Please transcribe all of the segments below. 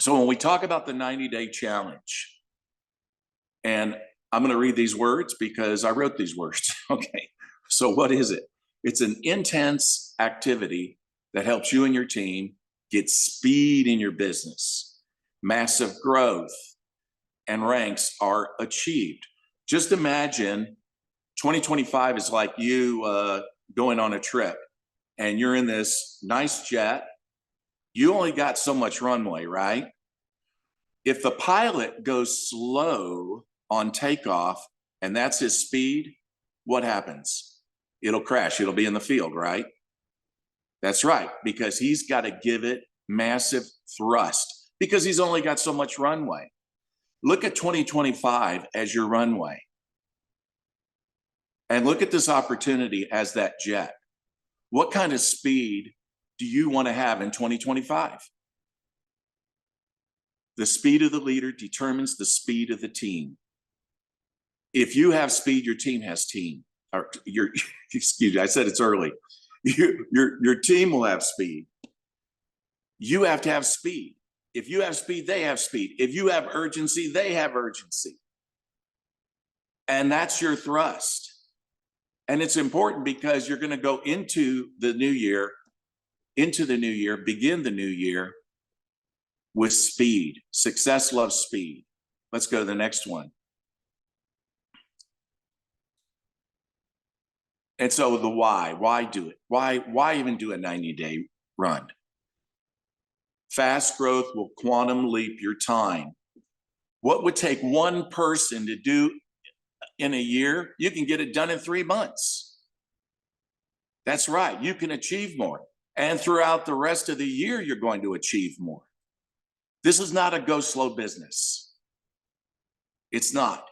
So when we talk about the 90-day challenge, and I'm going to read these words because I wrote these words. Okay. So what is it? It's an intense activity that helps you and your team get speed in your business. Massive growth and ranks are achieved. Just imagine 2025 is like you going on a trip and you're in this nice jet. You only got so much runway, right? If the pilot goes slow on takeoff and that's his speed, what happens? It'll crash. It'll be in the field, right? That's right, because he's got to give it massive thrust because he's only got so much runway. Look at 2025 as your runway. And look at this opportunity as that jet. What kind of speed do you want to have in 2025? The speed of the leader determines the speed of the team. If you have speed, your team has team. Or excuse me, I said it's early. Your team will have speed. You have to have speed. If you have speed, they have speed. If you have urgency, they have urgency. And that's your thrust. And it's important because you're going to go into the new year, begin the new year with speed. Success loves speed. Let's go to the next one. And so the why do it? Why even do a 90-day run? Fast growth will quantum leap your time. What would take one person to do in a year, you can get it done in 3 months. That's right, you can achieve more. And throughout the rest of the year, you're going to achieve more. This is not a go slow business. It's not.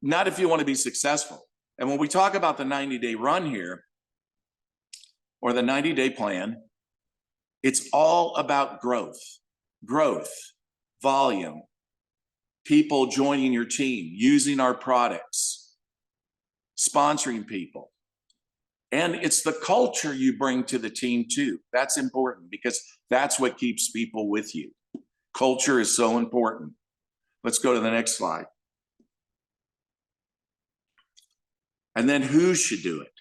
Not if you want to be successful. And when we talk about the 90-day run here, or the 90-day plan, it's all about growth, volume, people joining your team, using our products, sponsoring people. And it's the culture you bring to the team too. That's important because that's what keeps people with you. Culture is so important. Let's go to the next slide. And then who should do it?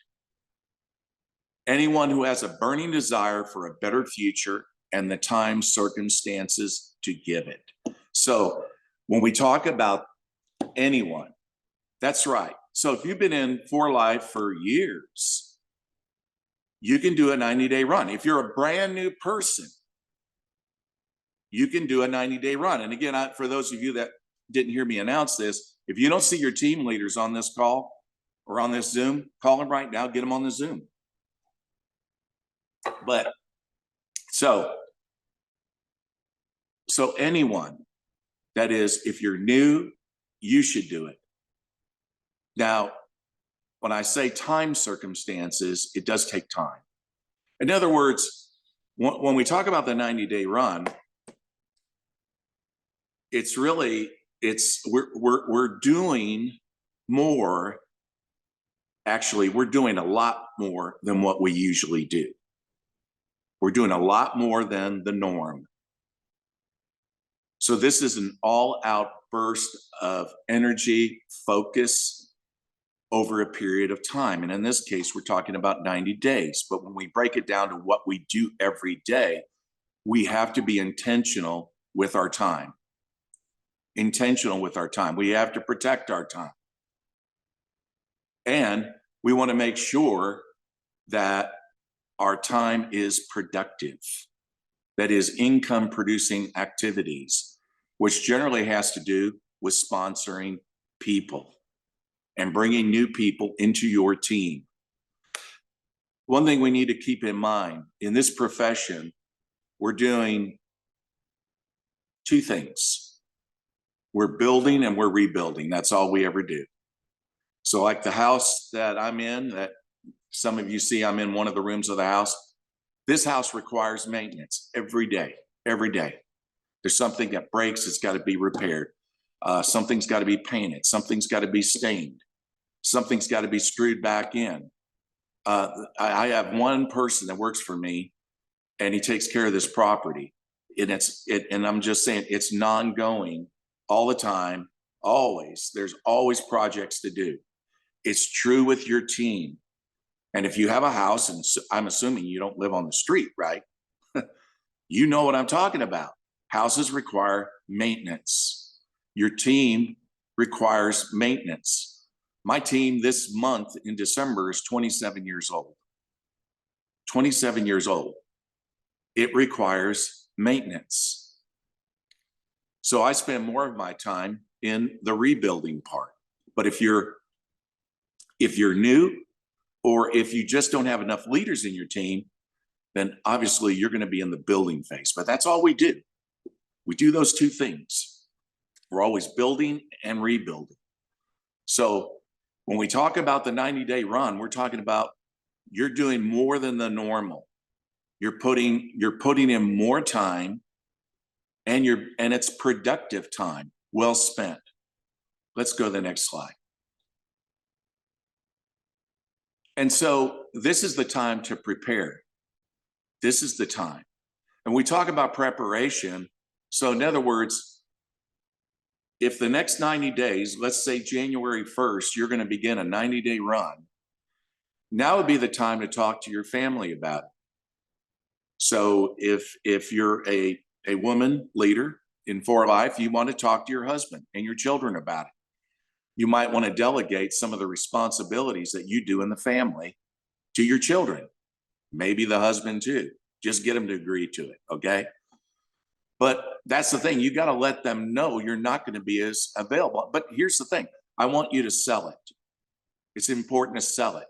Anyone who has a burning desire for a better future and the time circumstances to give it. So when we talk about anyone, that's right. So if you've been in For Life for years, you can do a 90-day run. If you're a brand new person, you can do a 90-day run. And again, for those of you that didn't hear me announce this, if you don't see your team leaders on this call or on this Zoom, call them right now, get them on the Zoom. But so anyone, that is, if you're new, you should do it. Now, when I say time circumstances, it does take time. In other words, when we talk about the 90-day run, it's really, we're doing more. Actually, we're doing a lot more than what we usually do. We're doing a lot more than the norm. So this is an all-out burst of energy, focus over a period of time. And in this case, we're talking about 90 days. But when we break it down to what we do every day, we have to be intentional with our time. Intentional with our time. We have to protect our time. And we want to make sure that our time is productive. That is income producing activities, which generally has to do with sponsoring people and bringing new people into your team. One thing we need to keep in mind, in this profession, we're doing two things. We're building and we're rebuilding. That's all we ever do. So like the house that I'm in, that some of you see, I'm in one of the rooms of the house. This house requires maintenance every day, every day. There's something that breaks, it's got to be repaired. Something's got to be painted. Something's got to be stained. Something's got to be screwed back in. I have one person that works for me, and he takes care of this property. And I'm just saying it's non-going all the time, always. There's always projects to do. It's true with your team. And if you have a house, and I'm assuming you don't live on the street, right? You know what I'm talking about. Houses require maintenance. Your team requires maintenance. My team this month in December is 27 years old. 27 years old. It requires maintenance. So I spend more of my time in the rebuilding part. But if you're new, or if you just don't have enough leaders in your team, then obviously you're going to be in the building phase. But that's all we do. We do those two things. We're always building and rebuilding. So when we talk about the 90-day run, we're talking about you're doing more than the normal. You're putting in more time, and it's productive time, well spent. Let's go to the next slide. And so this is the time to prepare. This is the time. And we talk about preparation. So in other words, if the next 90 days, let's say January 1st, you're going to begin a 90-day run, now would be the time to talk to your family about it. So if you're a woman leader in For Life, you want to talk to your husband and your children about it. You might want to delegate some of the responsibilities that you do in the family to your children, maybe the husband too. Just get them to agree to it, okay? But that's the thing. You got to let them know you're not going to be as available. But here's the thing. I want you to sell it. It's important to sell it.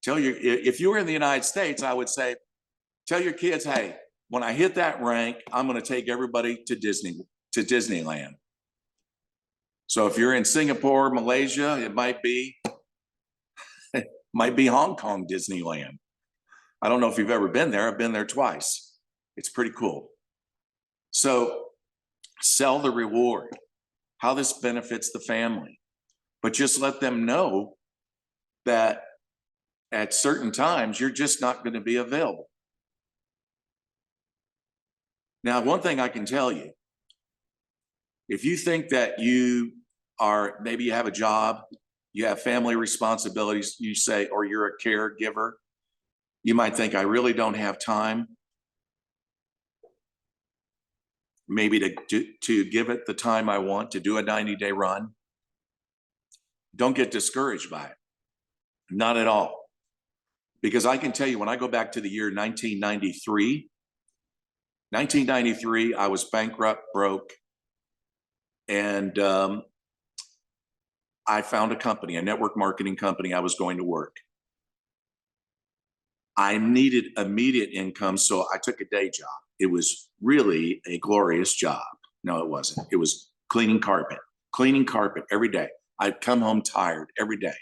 If you were in the United States, I would say, tell your kids, hey, when I hit that rank, I'm going to take everybody to Disneyland. So if you're in Singapore, Malaysia, it might be Hong Kong Disneyland. I don't know if you've ever been there. I've been there twice. It's pretty cool. So sell the reward, how this benefits the family, but just let them know that at certain times, you're just not going to be available. Now, one thing I can tell you, if you think that maybe you have a job, you have family responsibilities, you say, or you're a caregiver, you might think, I really don't have time maybe to give it the time I want to do a 90-day run. Don't get discouraged by it. Not at all. Because I can tell you, when I go back to the year 1993, I was bankrupt, broke, and I found a company, a network marketing company I was going to work. I needed immediate income, so I took a day job. It was really a glorious job. No, it wasn't. It was cleaning carpet every day. I'd come home tired every day.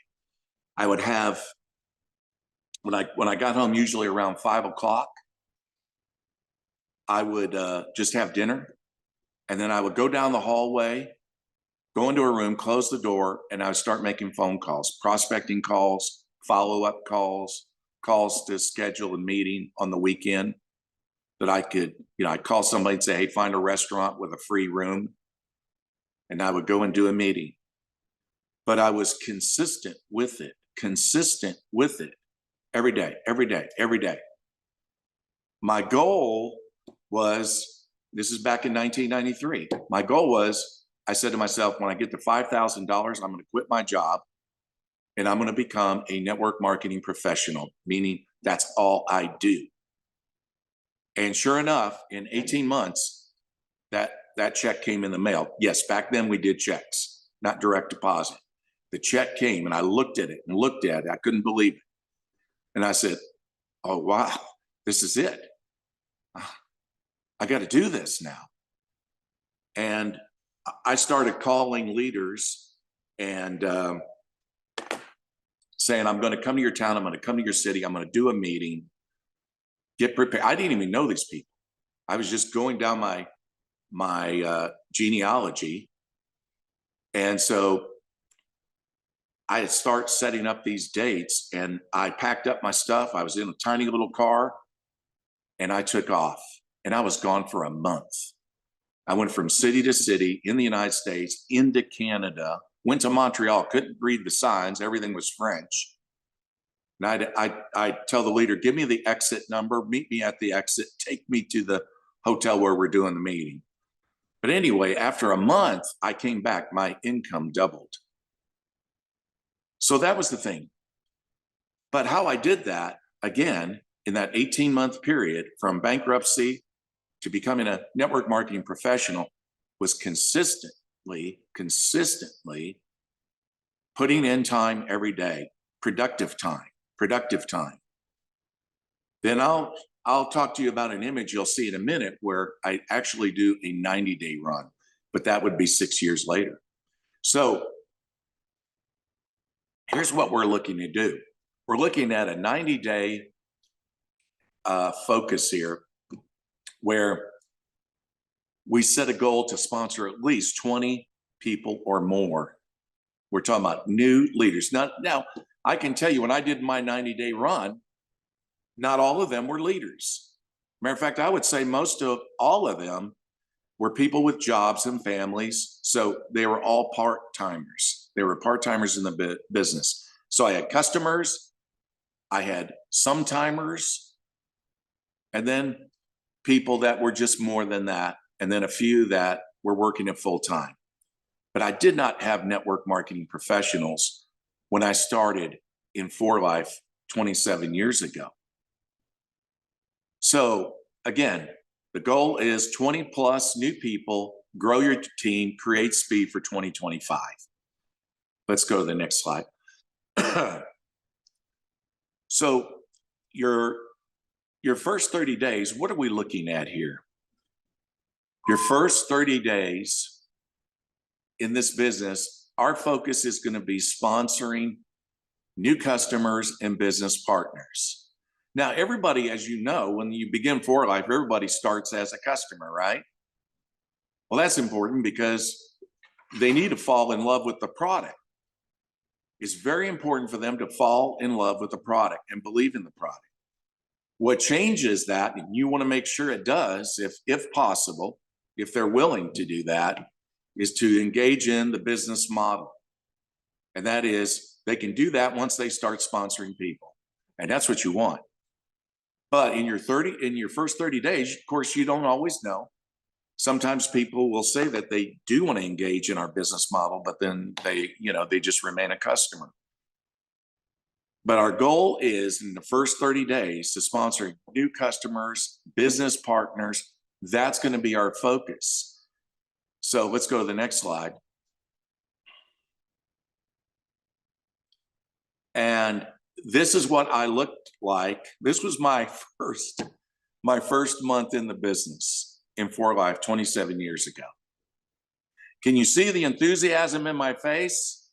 I would have, when I got home, usually around 5 o'clock, I would just have dinner, and then I would go down the hallway, go into a room, close the door, and I would start making phone calls, prospecting calls, follow-up calls, calls to schedule a meeting on the weekend that I could, I'd call somebody and say, hey, find a restaurant with a free room. And I would go and do a meeting. But I was consistent with it every day. My goal was, this is back in 1993. My goal was, I said to myself, when I get to $5,000, I'm going to quit my job and I'm going to become a network marketing professional, meaning that's all I do. And sure enough, in 18 months, that check came in the mail. Yes, back then we did checks, not direct deposit. The check came and I looked at it. I couldn't believe it. And I said, oh, wow, this is it. I got to do this now. And I started calling leaders and saying, I'm going to come to your town. I'm going to come to your city. I'm going to do a meeting. Get prepared. I didn't even know these people. I was just going down my genealogy. And so I start setting up these dates, and I packed up my stuff. I was in a tiny little car and I took off. and I was gone for a month. I went from city to city in the United States, into Canada, went to Montreal, couldn't read the signs, everything was French. And I'd tell the leader, give me the exit number, meet me at the exit, take me to the hotel where we're doing the meeting. But anyway, after a month, I came back, my income doubled. So that was the thing. But how I did that, again, in that 18-month period from bankruptcy to becoming a network marketing professional, was consistently putting in time every day, productive time. Then I'll talk to you about an image you'll see in a minute where I actually do a 90-day run, but that would be 6 years later. So here's what we're looking to do. We're looking at a 90-day focus here, where we set a goal to sponsor at least 20 people or more. We're talking about new leaders. Now, I can tell you, when I did my 90-day run, not all of them were leaders. Matter of fact, I would say most of all of them were people with jobs and families. So they were all part-timers. They were part-timers in the business. So I had customers, I had some-timers, and then people that were just more than that, and then a few that were working at full time. But I did not have network marketing professionals when I started in For Life 27 years ago. So again, the goal is 20 plus new people, grow your team, create speed for 2025. Let's go to the next slide. So your first 30 days, what are we looking at here? Your first 30 days in this business, our focus is going to be sponsoring new customers and business partners. Now, everybody, as you know, when you begin For Life, everybody starts as a customer, right? Well, that's important because they need to fall in love with the product. It's very important for them to fall in love with the product and believe in the product. What changes that, and you want to make sure it does, if possible, if they're willing to do that, is to engage in the business model. And that is, they can do that once they start sponsoring people. And that's what you want. But in your first 30 days, of course, you don't always know. Sometimes people will say that they do want to engage in our business model, but then they just remain a customer. But our goal is in the first 30 days to sponsor new customers, business partners. That's going to be our focus. So let's go to the next slide. And this is what I looked like. This was my first month in the business in For Life 27 years ago. Can you see the enthusiasm in my face?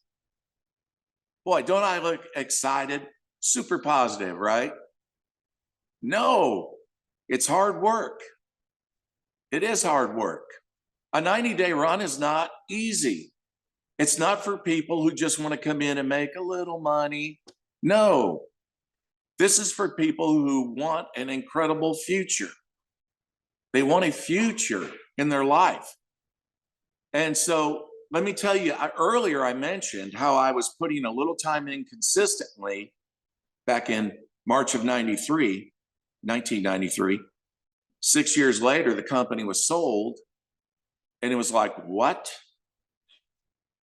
Boy, don't I look excited? Super positive, right? No, it's hard work. It is hard work. A 90-day run is not easy. It's not for people who just want to come in and make a little money. No, this is for people who want an incredible future. They want a future in their life. And so let me tell you, earlier I mentioned how I was putting a little time in consistently back in March of 1993. 6 years later, the company was sold, and it was like, what?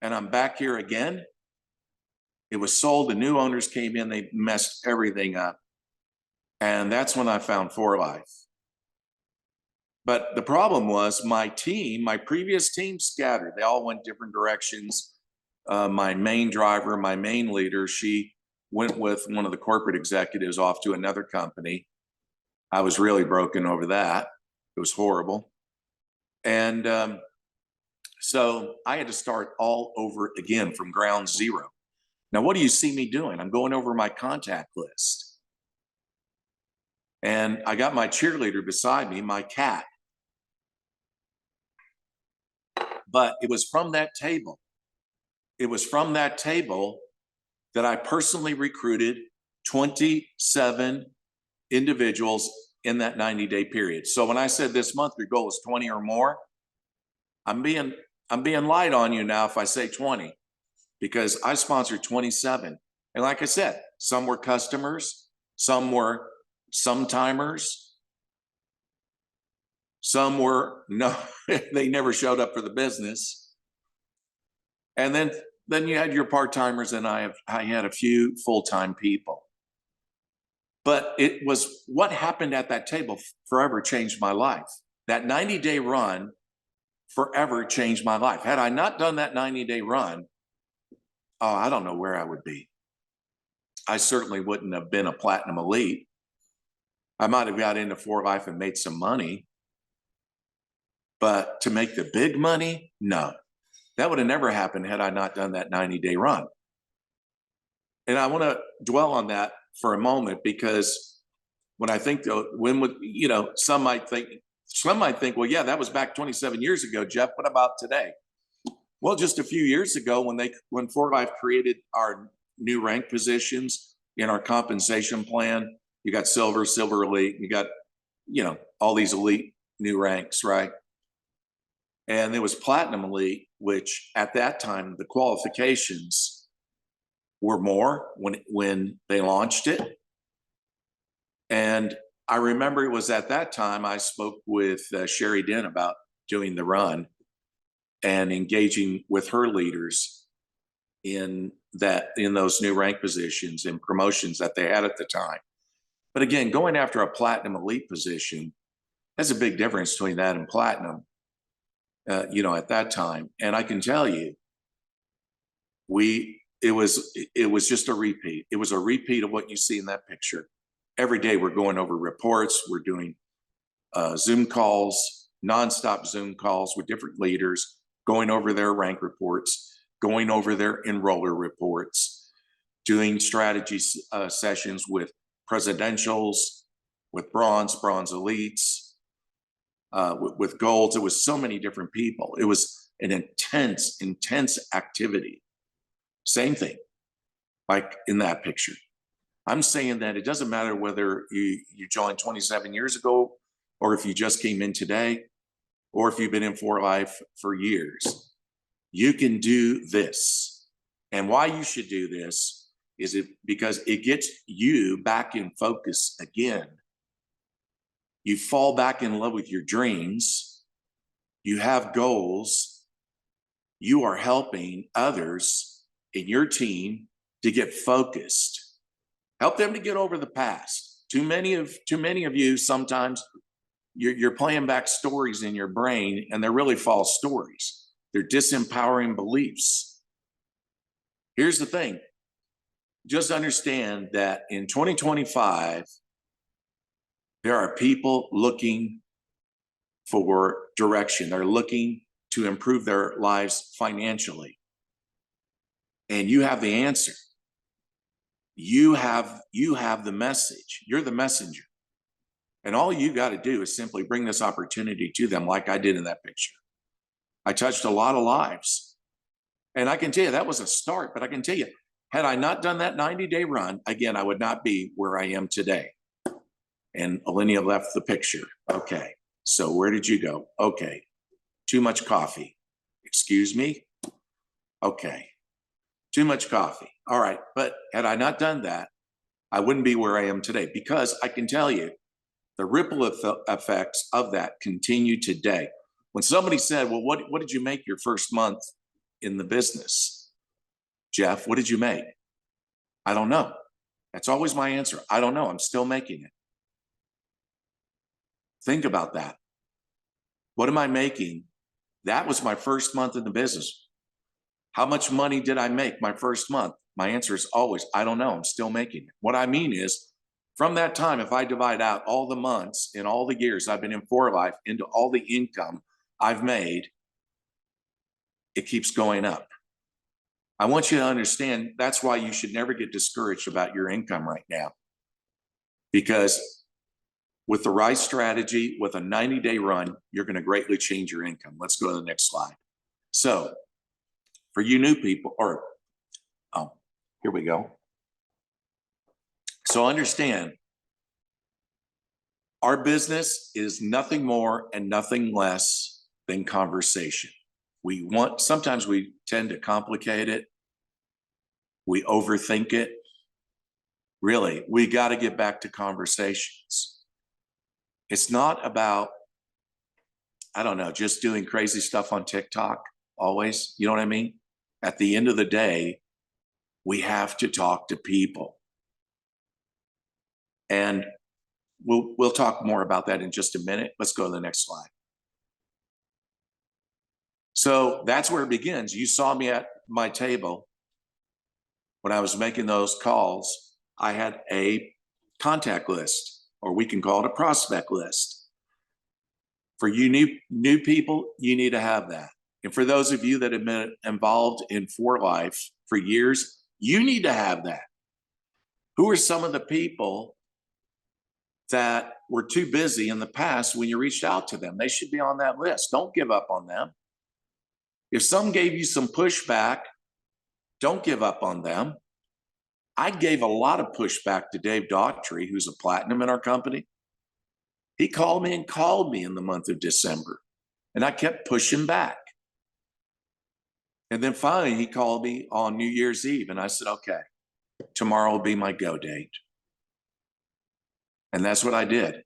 And I'm back here again. It was sold, the new owners came in, they messed everything up. And that's when I found For Life. But the problem was my previous team scattered. They all went different directions. My main driver, my main leader, she went with one of the corporate executives off to another company. I was really broken over that. It was horrible. And so I had to start all over again from ground zero. Now, what do you see me doing? I'm going over my contact list. And I got my cheerleader beside me, my cat. But it was from that table. It was from that table that I personally recruited 27 individuals in that 90-day period. So when I said this month your goal is 20 or more, I'm being light on you now if I say 20, because I sponsored 27. And like I said, some were customers, some were timers, some were no, they never showed up for the business. And then you had your part-timers, and I had a few full-time people. But it was what happened at that table forever changed my life. That 90-day run forever changed my life. Had I not done that 90-day run, oh, I don't know where I would be. I certainly wouldn't have been a platinum elite. I might have got into For Life and made some money, but to make the big money, no. That would have never happened had I not done that 90-day run. And I want to dwell on that for a moment, because when I think, some might think, well, yeah, that was back 27 years ago, Jeff. What about today? Well, just a few years ago, when For Life created our new rank positions in our compensation plan, you got silver elite, you got, all these elite new ranks, right? And there was platinum elite, which at that time, the qualifications were more when they launched it. And I remember it was at that time I spoke with Sherry Dent about doing the run and engaging with her leaders in those new rank positions and promotions that they had at the time. But again, going after a platinum elite position, that's a big difference between that and platinum, at that time. And I can tell you, it was just a repeat. It was a repeat of what you see in that picture. Every day we're going over reports. We're doing Zoom calls, nonstop Zoom calls with different leaders, going over their rank reports, going over their enroller reports, doing strategy sessions with presidentials, with bronze elites, with golds. It was so many different people. It was an intense activity. Same thing, like in that picture. I'm saying that it doesn't matter whether you joined 27 years ago, or if you just came in today, or if you've been in For Life for years. You can do this. And why you should do this is because it gets you back in focus again. You fall back in love with your dreams. You have goals. You are helping others in your team to get focused. Help them to get over the past. Too many of you, sometimes you're playing back stories in your brain, and they're really false stories. They're disempowering beliefs. Here's the thing. Just understand that in 2025, there are people looking for direction. They're looking to improve their lives financially. And you have the answer. You have the message. You're the messenger. And all you got to do is simply bring this opportunity to them, like I did in that picture. I touched a lot of lives. And I can tell you that was a start, but I can tell you, had I not done that 90-day run, again, I would not be where I am today. And Alinea left the picture. Okay, so where did you go? Okay, too much coffee. Excuse me? Okay, too much coffee. All right, but had I not done that, I wouldn't be where I am today, because I can tell you the ripple effects of that continue today. When somebody said, well, what did you make your first month in the business? Jeff, what did you make? I don't know. That's always my answer. I don't know. I'm still making it. Think about that. What am I making? That was my first month in the business. How much money did I make my first month? My answer is always, I don't know. I'm still making it. What I mean is, from that time, if I divide out all the months and all the years I've been in For Life into all the income I've made, it keeps going up. I want you to understand that's why you should never get discouraged about your income right now. Because with the right strategy, with a 90-day run, you're going to greatly change your income. Let's go to the next slide. So for you new people, here we go. So understand, Our business is nothing more and nothing less than conversation. Sometimes we tend to complicate it. We overthink it. Really, we got to get back to conversations. It's not about, I don't know, just doing crazy stuff on TikTok always. You know what I mean? At the end of the day, we have to talk to people. And we'll talk more about that in just a minute. Let's go to the next slide. So that's where it begins. You saw me at my table when I was making those calls. I had a contact list, or we can call it a prospect list. For you new people, you need to have that. And for those of you that have been involved in For Life for years, you need to have that. Who are some of the people that were too busy in the past when you reached out to them? They should be on that list. Don't give up on them. If some gave you some pushback, don't give up on them. I gave a lot of pushback to Dave Daughtry, who's a platinum in our company. He called me in the month of December, and I kept pushing back. And then finally, he called me on New Year's Eve, and I said, okay, tomorrow will be my go date. And that's what I did.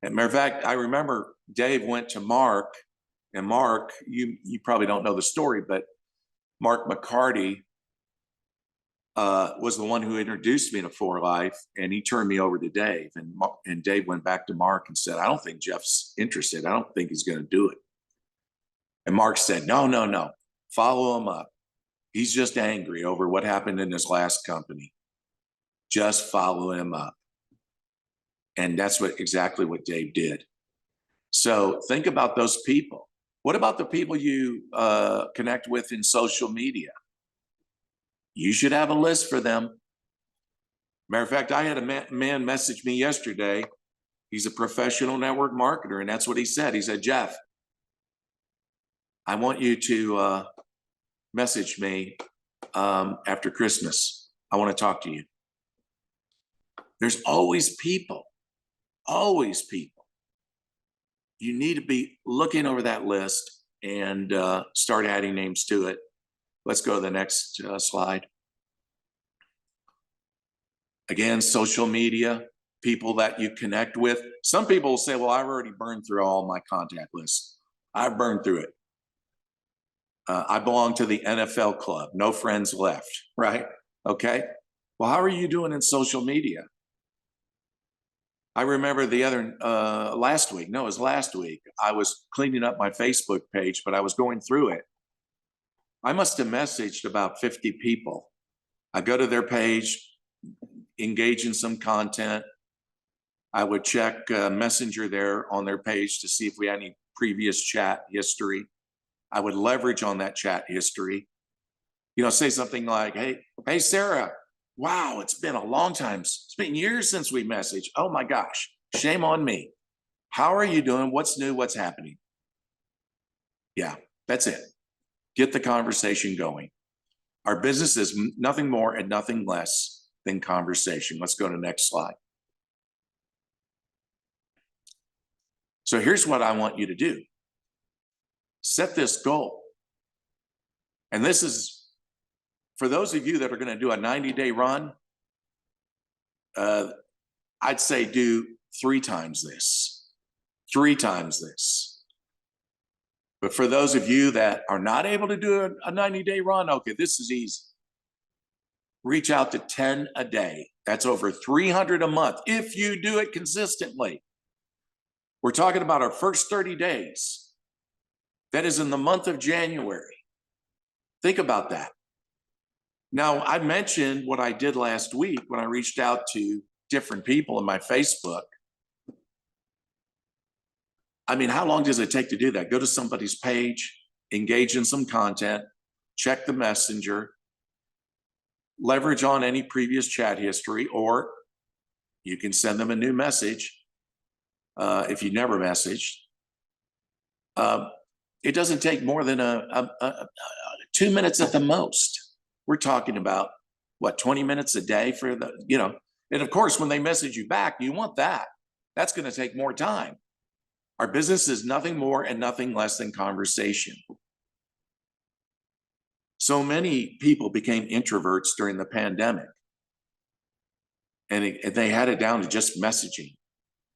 As a matter of fact, I remember Dave went to Mark, and Mark, you probably don't know the story, but Mark McCarty was the one who introduced me to For Life, and he turned me over to Dave. And Dave went back to Mark and said, I don't think Jeff's interested. I don't think he's going to do it. And Mark said, no, follow him up. He's just angry over what happened in his last company. Just follow him up. And that's exactly what Dave did. So think about those people. What about the people you connect with in social media? You should have a list for them. Matter of fact, I had a man message me yesterday. He's a professional network marketer, and that's what he said. He said, Jeff, I want you to message me after Christmas. I want to talk to you. There's always people. Always people. You need to be looking over that list and start adding names to it. Let's go to the next slide. Again, social media, people that you connect with. Some people will say, well, I've already burned through all my contact lists. I've burned through it. I belong to the NFL club. No friends left, right? Okay. Well, how are you doing in social media? I remember last week, I was cleaning up my Facebook page, but I was going through it. I must have messaged about 50 people. I go to their page, engage in some content. I would check Messenger there on their page to see if we had any previous chat history. I would leverage on that chat history. Say something like, hey, Sarah, wow, it's been a long time. It's been years since we messaged. Oh my gosh, shame on me. How are you doing? What's new? What's happening? Yeah, that's it. Get the conversation going. Our business is nothing more and nothing less than conversation. Let's go to the next slide. So here's what I want you to do. Set this goal. And this is, for those of you that are going to do a 90-day run, I'd say do 3 times this. 3 times this. But for those of you that are not able to do a 90-day run, okay, this is easy. Reach out to 10 a day. That's over 300 a month if you do it consistently. We're talking about our first 30 days. That is in the month of January. Think about that. Now, I mentioned what I did last week when I reached out to different people in my Facebook. I mean, how long does it take to do that? Go to somebody's page, engage in some content, check the messenger, leverage on any previous chat history, or you can send them a new message if you never messaged. It doesn't take more than 2 minutes at the most. We're talking about, 20 minutes a day for and of course, when they message you back, you want that. That's going to take more time. Our business is nothing more and nothing less than conversation. So many people became introverts during the pandemic, and they had it down to just messaging.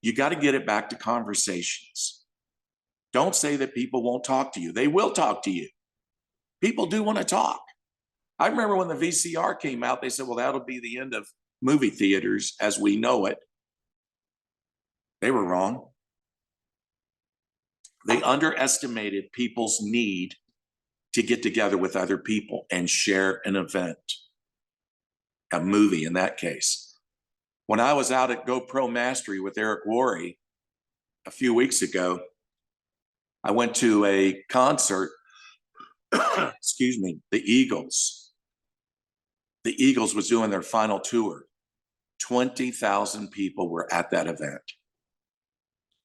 You got to get it back to conversations. Don't say that people won't talk to you. They will talk to you. People do want to talk. I remember when the VCR came out, they said, well, that'll be the end of movie theaters as we know it. They were wrong. They underestimated people's need to get together with other people and share an event, a movie in that case. When I was out at GoPro Mastery with Eric Worre a few weeks ago, I went to a concert, excuse me, the Eagles. The Eagles was doing their final tour. 20,000 people were at that event.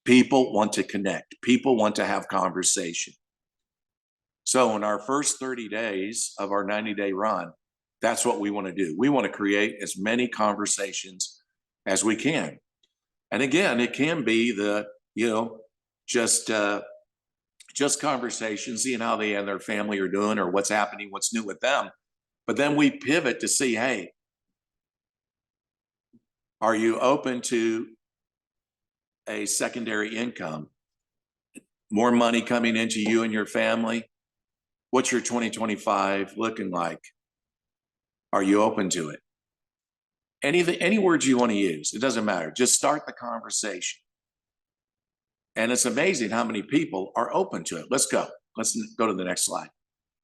People want to connect. People want to have conversation. So in our first 30 days of our 90-day run, that's what we want to do. We want to create as many conversations as we can. And again, it can be the, just conversations, seeing how they and their family are doing or what's happening, what's new with them. But then we pivot to see, hey, are you open to a secondary income? More money coming into you and your family? What's your 2025 looking like? Are you open to it? Any words you want to use, it doesn't matter. Just start the conversation. And it's amazing how many people are open to it. Let's go. Let's go to the next slide.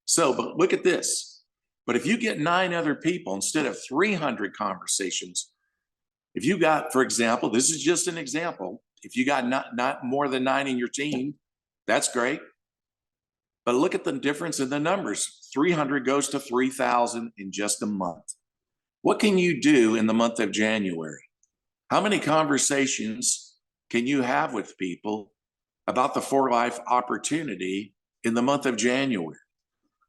So, but look at this. But if you get 9 other people instead of 300 conversations, if you got, for example, this is just an example. If you got not more than 9 in your team, that's great. But look at the difference in the numbers. 300 goes to 3,000 in just a month. What can you do in the month of January? How many conversations can you have with people about the For Life opportunity in the month of January?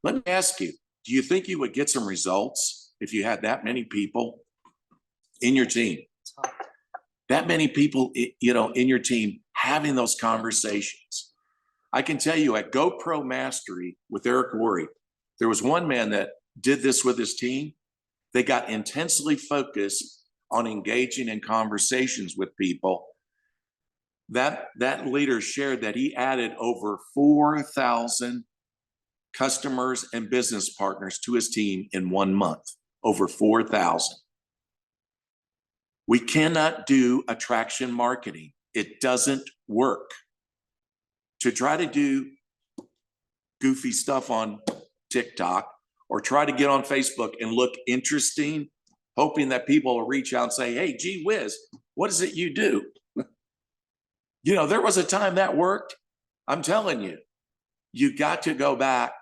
Let me ask you, do you think you would get some results if you had that many people in your team? That many people, in your team having those conversations. I can tell you at GoPro Mastery with Eric Worre, there was one man that did this with his team. They got intensely focused on engaging in conversations with people. That leader shared that he added over 4,000 customers and business partners to his team in 1 month, over 4,000. We cannot do attraction marketing. It doesn't work. To try to do goofy stuff on TikTok or try to get on Facebook and look interesting, hoping that people will reach out and say, hey, gee whiz, what is it you do? There was a time that worked. I'm telling you, you got to go back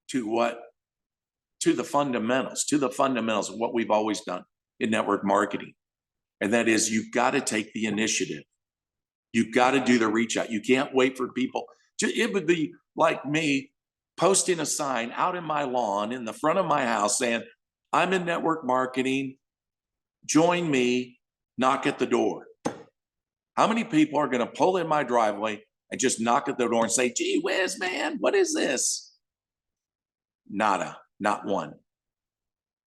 to the fundamentals of what we've always done in network marketing. And that is, you've got to take the initiative. You've got to do the reach out. You can't wait for people. It would be like me posting a sign out in my lawn in the front of my house saying, I'm in network marketing. Join me, knock at the door. How many people are going to pull in my driveway and just knock at the door and say, gee whiz, man, what is this? Nada, not one.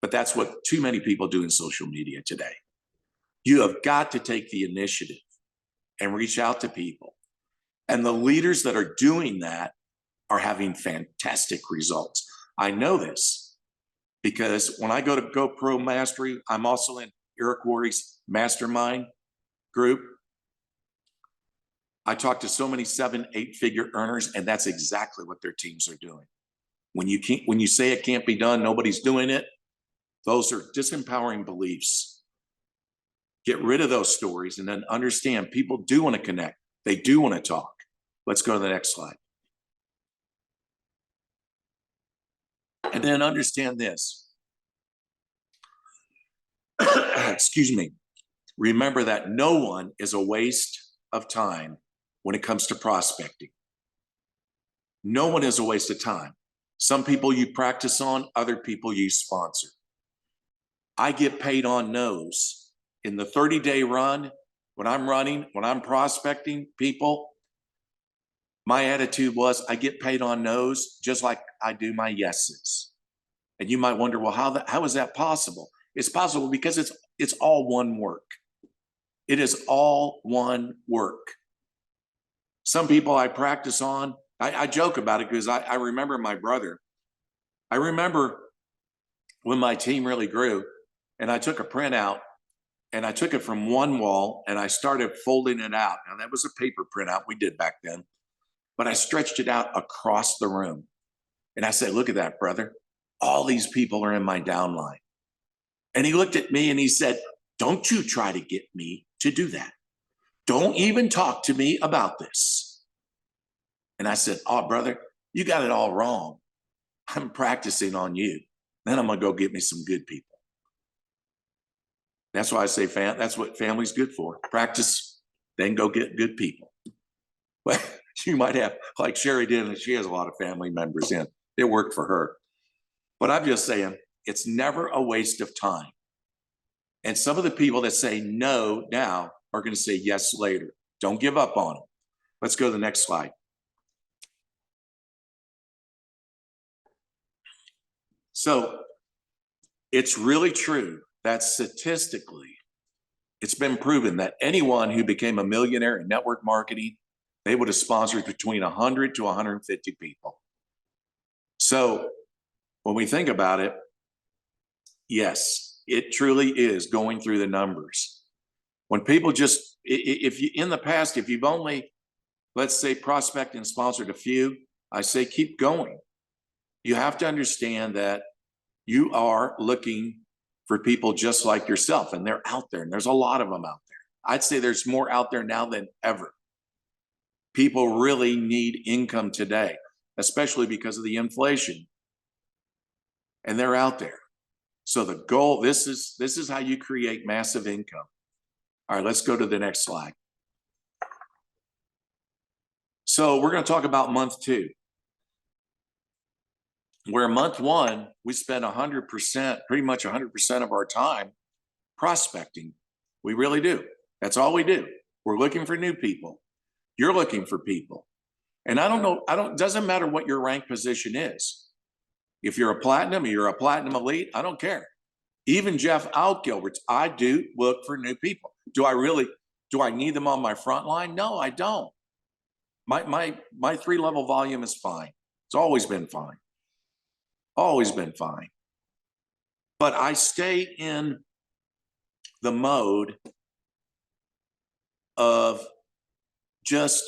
But that's what too many people do in social media today. You have got to take the initiative and reach out to people. And the leaders that are doing that are having fantastic results. I know this because when I go to GoPro Mastery, I'm also in Eric Worre's mastermind group. I talk to so many 7, 8-figure earners, and that's exactly what their teams are doing. When you say it can't be done, nobody's doing it, those are disempowering beliefs. Get rid of those stories and then understand people do want to connect. They do want to talk. Let's go to the next slide. And then understand this. Excuse me. Remember that no one is a waste of time when it comes to prospecting. No one is a waste of time. Some people you practice on, other people you sponsor. I get paid on no's. In the 30-day run, When I'm running, when I'm prospecting people, my attitude was I get paid on no's just like I do my yeses. And you might wonder, well, how is that possible? It's possible because it's all one work. It is all one work. Some people I practice on, I joke about it because I remember my brother. I remember when my team really grew and I took a printout and I took it from one wall and I started folding it out. Now that was a paper printout we did back then, but I stretched it out across the room. And I said, look at that, brother. All these people are in my downline. And he looked at me and he said, don't you try to get me to do that. Don't even talk to me about this. And I said, oh, brother, you got it all wrong. I'm practicing on you. Then I'm going to go get me some good people. That's why I say that's what family's good for. Practice, then go get good people. Well, you might have, like Sherry did, and she has a lot of family members in. It worked for her. But I'm just saying, it's never a waste of time. And some of the people that say no now are going to say yes later. Don't give up on them. Let's go to the next slide. So it's really true that statistically, it's been proven that anyone who became a millionaire in network marketing, they would have sponsored between 100 to 150 people. So when we think about it, yes, it truly is going through the numbers. When people just, if you, in the past, if you've only, let's say, prospect and sponsored a few, I say keep going. You have to understand that you are looking for people just like yourself, and they're out there, and there's a lot of them out there. I'd say there's more out there now than ever. People really need income today, especially because of the inflation, and they're out there. So the goal, this is how you create massive income. All right, let's go to the next slide. So we're going to talk about month 2. Where month 1, we spend 100%, pretty much 100% of our time prospecting. We really do. That's all we do. We're looking for new people. You're looking for people. And I don't know, doesn't matter what your rank position is. If you're a platinum or you're a platinum elite, I don't care. Even Jeff Altgilbers, I do look for new people. Do I need them on my front line? No, I don't. My 3-level volume is fine. It's always been fine. Always been fine. But I stay in the mode of just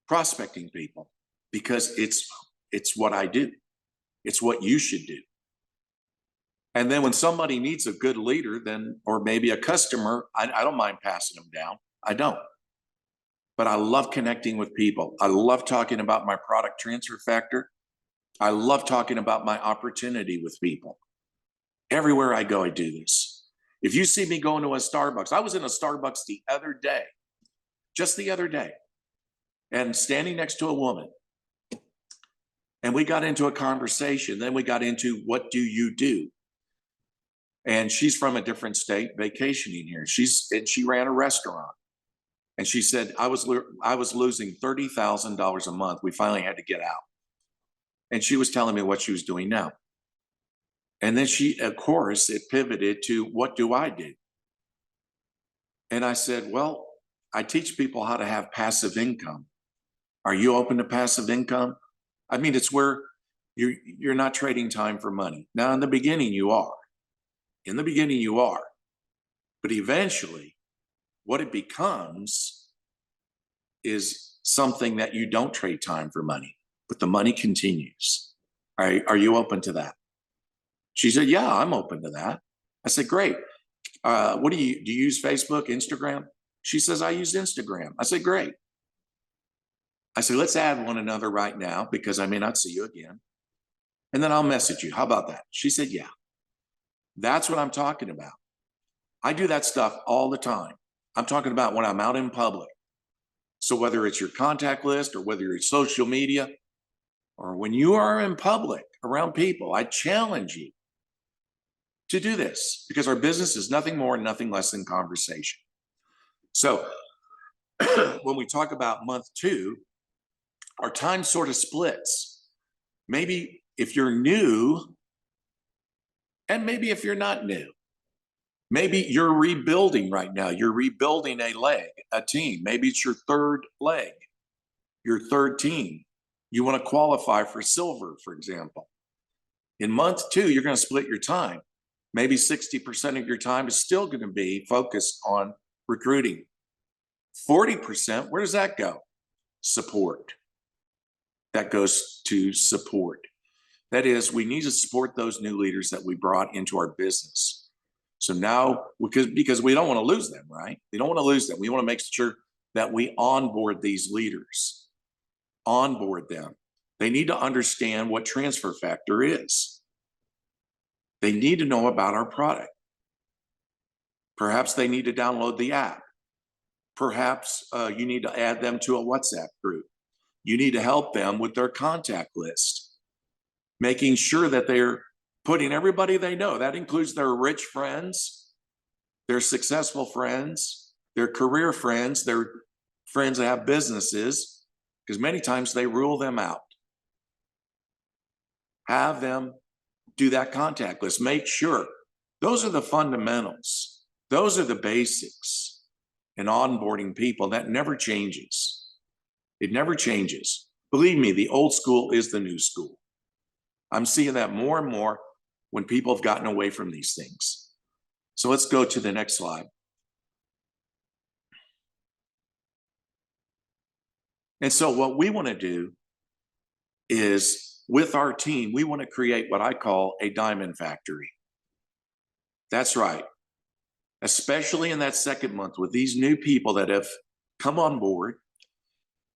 prospecting people because it's what I do. It's what you should do. And then when somebody needs a good leader, then, or maybe a customer, I don't mind passing them down. I don't. But I love connecting with people. I love talking about my product transfer factor. I love talking about my opportunity with people. Everywhere I go, I do this. If you see me going to a Starbucks, I was in a Starbucks the other day, just the other day, and standing next to a woman. And we got into a conversation. Then we got into, what do you do? And she's from a different state, vacationing here. She ran a restaurant. And she said, I was losing $30,000 a month. We finally had to get out. And she was telling me what she was doing now. And then she, of course, it pivoted to, what do I do? And I said, well, I teach people how to have passive income. Are you open to passive income? I mean, it's where you're not trading time for money. Now, in the beginning, you are. In the beginning, you are. But eventually, what it becomes is something that you don't trade time for money, but the money continues. Are you open to that? She said, yeah, I'm open to that. I said, great. What do you use Facebook, Instagram? She says, I use Instagram. I said, great. I said, let's add one another right now because I may not see you again. And then I'll message you. How about that? She said, yeah. That's what I'm talking about. I do that stuff all the time. I'm talking about when I'm out in public. So whether it's your contact list or whether it's social media, or when you are in public around people, I challenge you to do this because our business is nothing more and nothing less than conversation. So when we talk about month 2, our time sort of splits. Maybe if you're new, and maybe if you're not new, maybe you're rebuilding right now. You're rebuilding a leg, a team. Maybe it's your third leg, your third team. You want to qualify for silver, for example. In month 2, you're going to split your time. Maybe 60% of your time is still going to be focused on recruiting. 40%, where does that go? Support. That goes to support. That is, we need to support those new leaders that we brought into our business. So now, because we don't want to lose them, right? We don't want to lose them. We want to make sure that we onboard these leaders, onboard them. They need to understand what transfer factor is. They need to know about our product. Perhaps they need to download the app. Perhaps you need to add them to a WhatsApp group. You need to help them with their contact list, making sure that they're putting everybody they know. That includes their rich friends, their successful friends, their career friends, their friends that have businesses, because many times they rule them out. Have them do that contact list. Make sure. Those are the fundamentals. Those are the basics in onboarding people. That never changes. It never changes. Believe me, the old school is the new school. I'm seeing that more and more when people have gotten away from these things. So let's go to the next slide. And so what we want to do is, with our team, we want to create what I call a diamond factory. That's right. Especially in that second month with these new people that have come on board.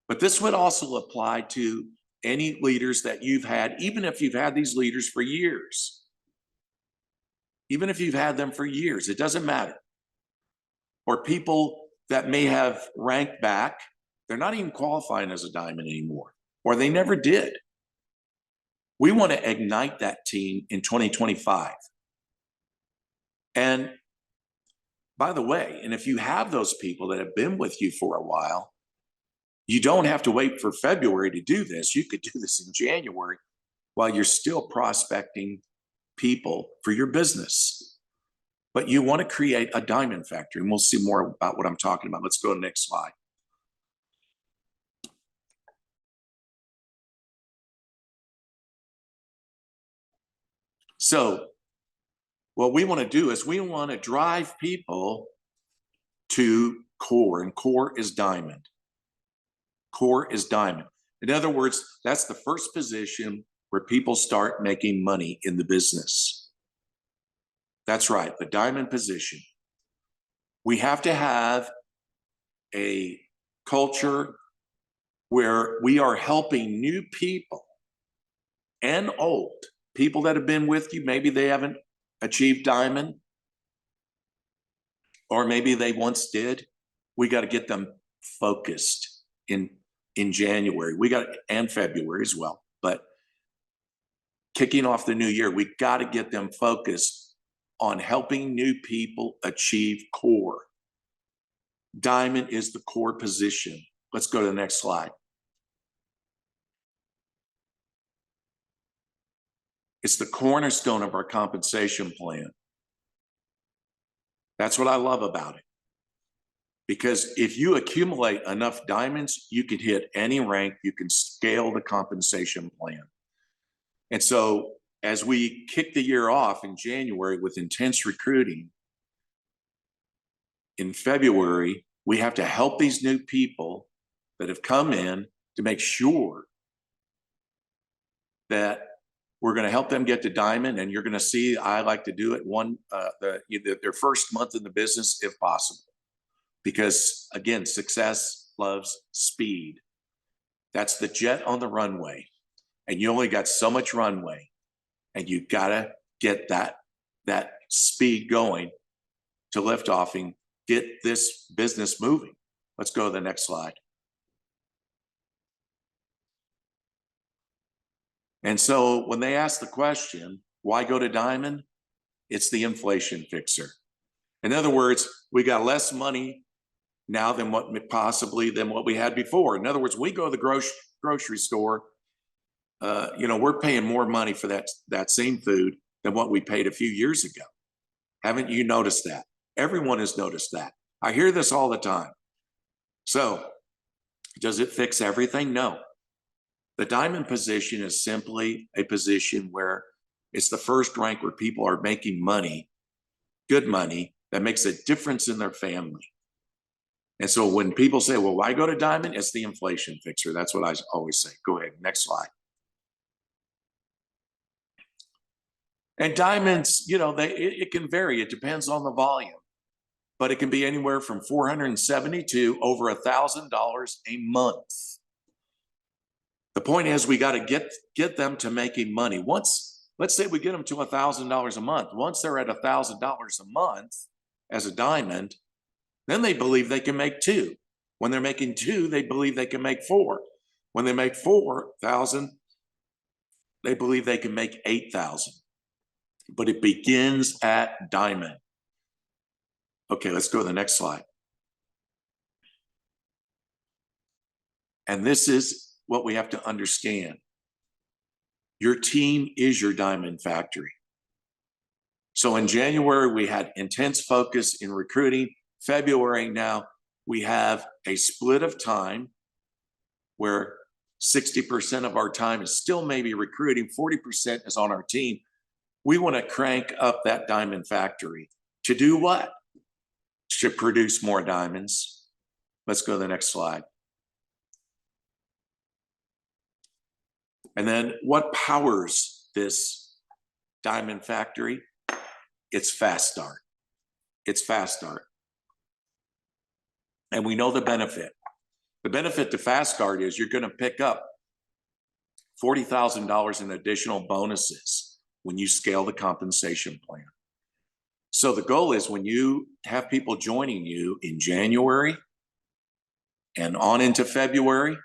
But this would also apply to any leaders that you've had, even if you've had these leaders for years. Even if you've had them for years, it doesn't matter. Or people that may have ranked back, they're not even qualifying as a diamond anymore, or they never did. We want to ignite that team in 2025. And by the way, and if you have those people that have been with you for a while, you don't have to wait for February to do this. You could do this in January while you're still prospecting people for your business. But you want to create a diamond factory, and we'll see more about what I'm talking about. Let's go to the next slide. So what we want to do is we want to drive people to core, and core is diamond. Core is diamond. In other words, that's the first position where people start making money in the business. That's right, the diamond position. We have to have a culture where we are helping new people and old people that have been with you. Maybe they haven't achieved diamond, or maybe they once did. We got to get them focused in January. And February as well. But kicking off the new year, we got to get them focused on helping new people achieve core. Diamond is the core position. Let's go to the next slide. It's the cornerstone of our compensation plan. That's what I love about it. Because if you accumulate enough diamonds, you can hit any rank, you can scale the compensation plan. And so as we kick the year off in January with intense recruiting, in February, we have to help these new people that have come in to make sure that we're going to help them get to diamond. And you're going to see, I like to do it their first month in the business, if possible. Because again, success loves speed. That's the jet on the runway. And you only got so much runway. And you got to get that speed going to lift off and get this business moving. Let's go to the next slide. And so when they ask the question, why go to diamond? It's the inflation fixer. In other words, we got less money now than what we had before. In other words, we go to the grocery store, we're paying more money for that same food than what we paid a few years ago. Haven't you noticed that? Everyone has noticed that. I hear this all the time. So does it fix everything? No. The diamond position is simply a position where it's the first rank where people are making money, good money, that makes a difference in their family. And so when people say, well, why go to diamond? It's the inflation fixer. That's what I always say. Go ahead, next slide. And diamonds, it can vary. It depends on the volume, but it can be anywhere from $470 to over $1,000 a month. The point is, we got to get them to making money. Let's say we get them to $1,000 a month. Once they're at $1,000 a month as a diamond, then they believe they can make two. When they're making two, they believe they can make four. When they make 4,000, they believe they can make 8,000. But it begins at diamond. Okay, let's go to the next slide. And this is what we have to understand. Your team is your diamond factory. So in January, we had intense focus in recruiting. February, now we have a split of time where 60% of our time is still maybe recruiting, 40% is on our team. We want to crank up that diamond factory to do what? To produce more diamonds. Let's go to the next slide. And then what powers this diamond factory? It's Fast Start. It's Fast Start. And we know the benefit. The benefit to Fast Start is you're going to pick up $40,000 in additional bonuses when you scale the compensation plan. So the goal is when you have people joining you in January and on into February,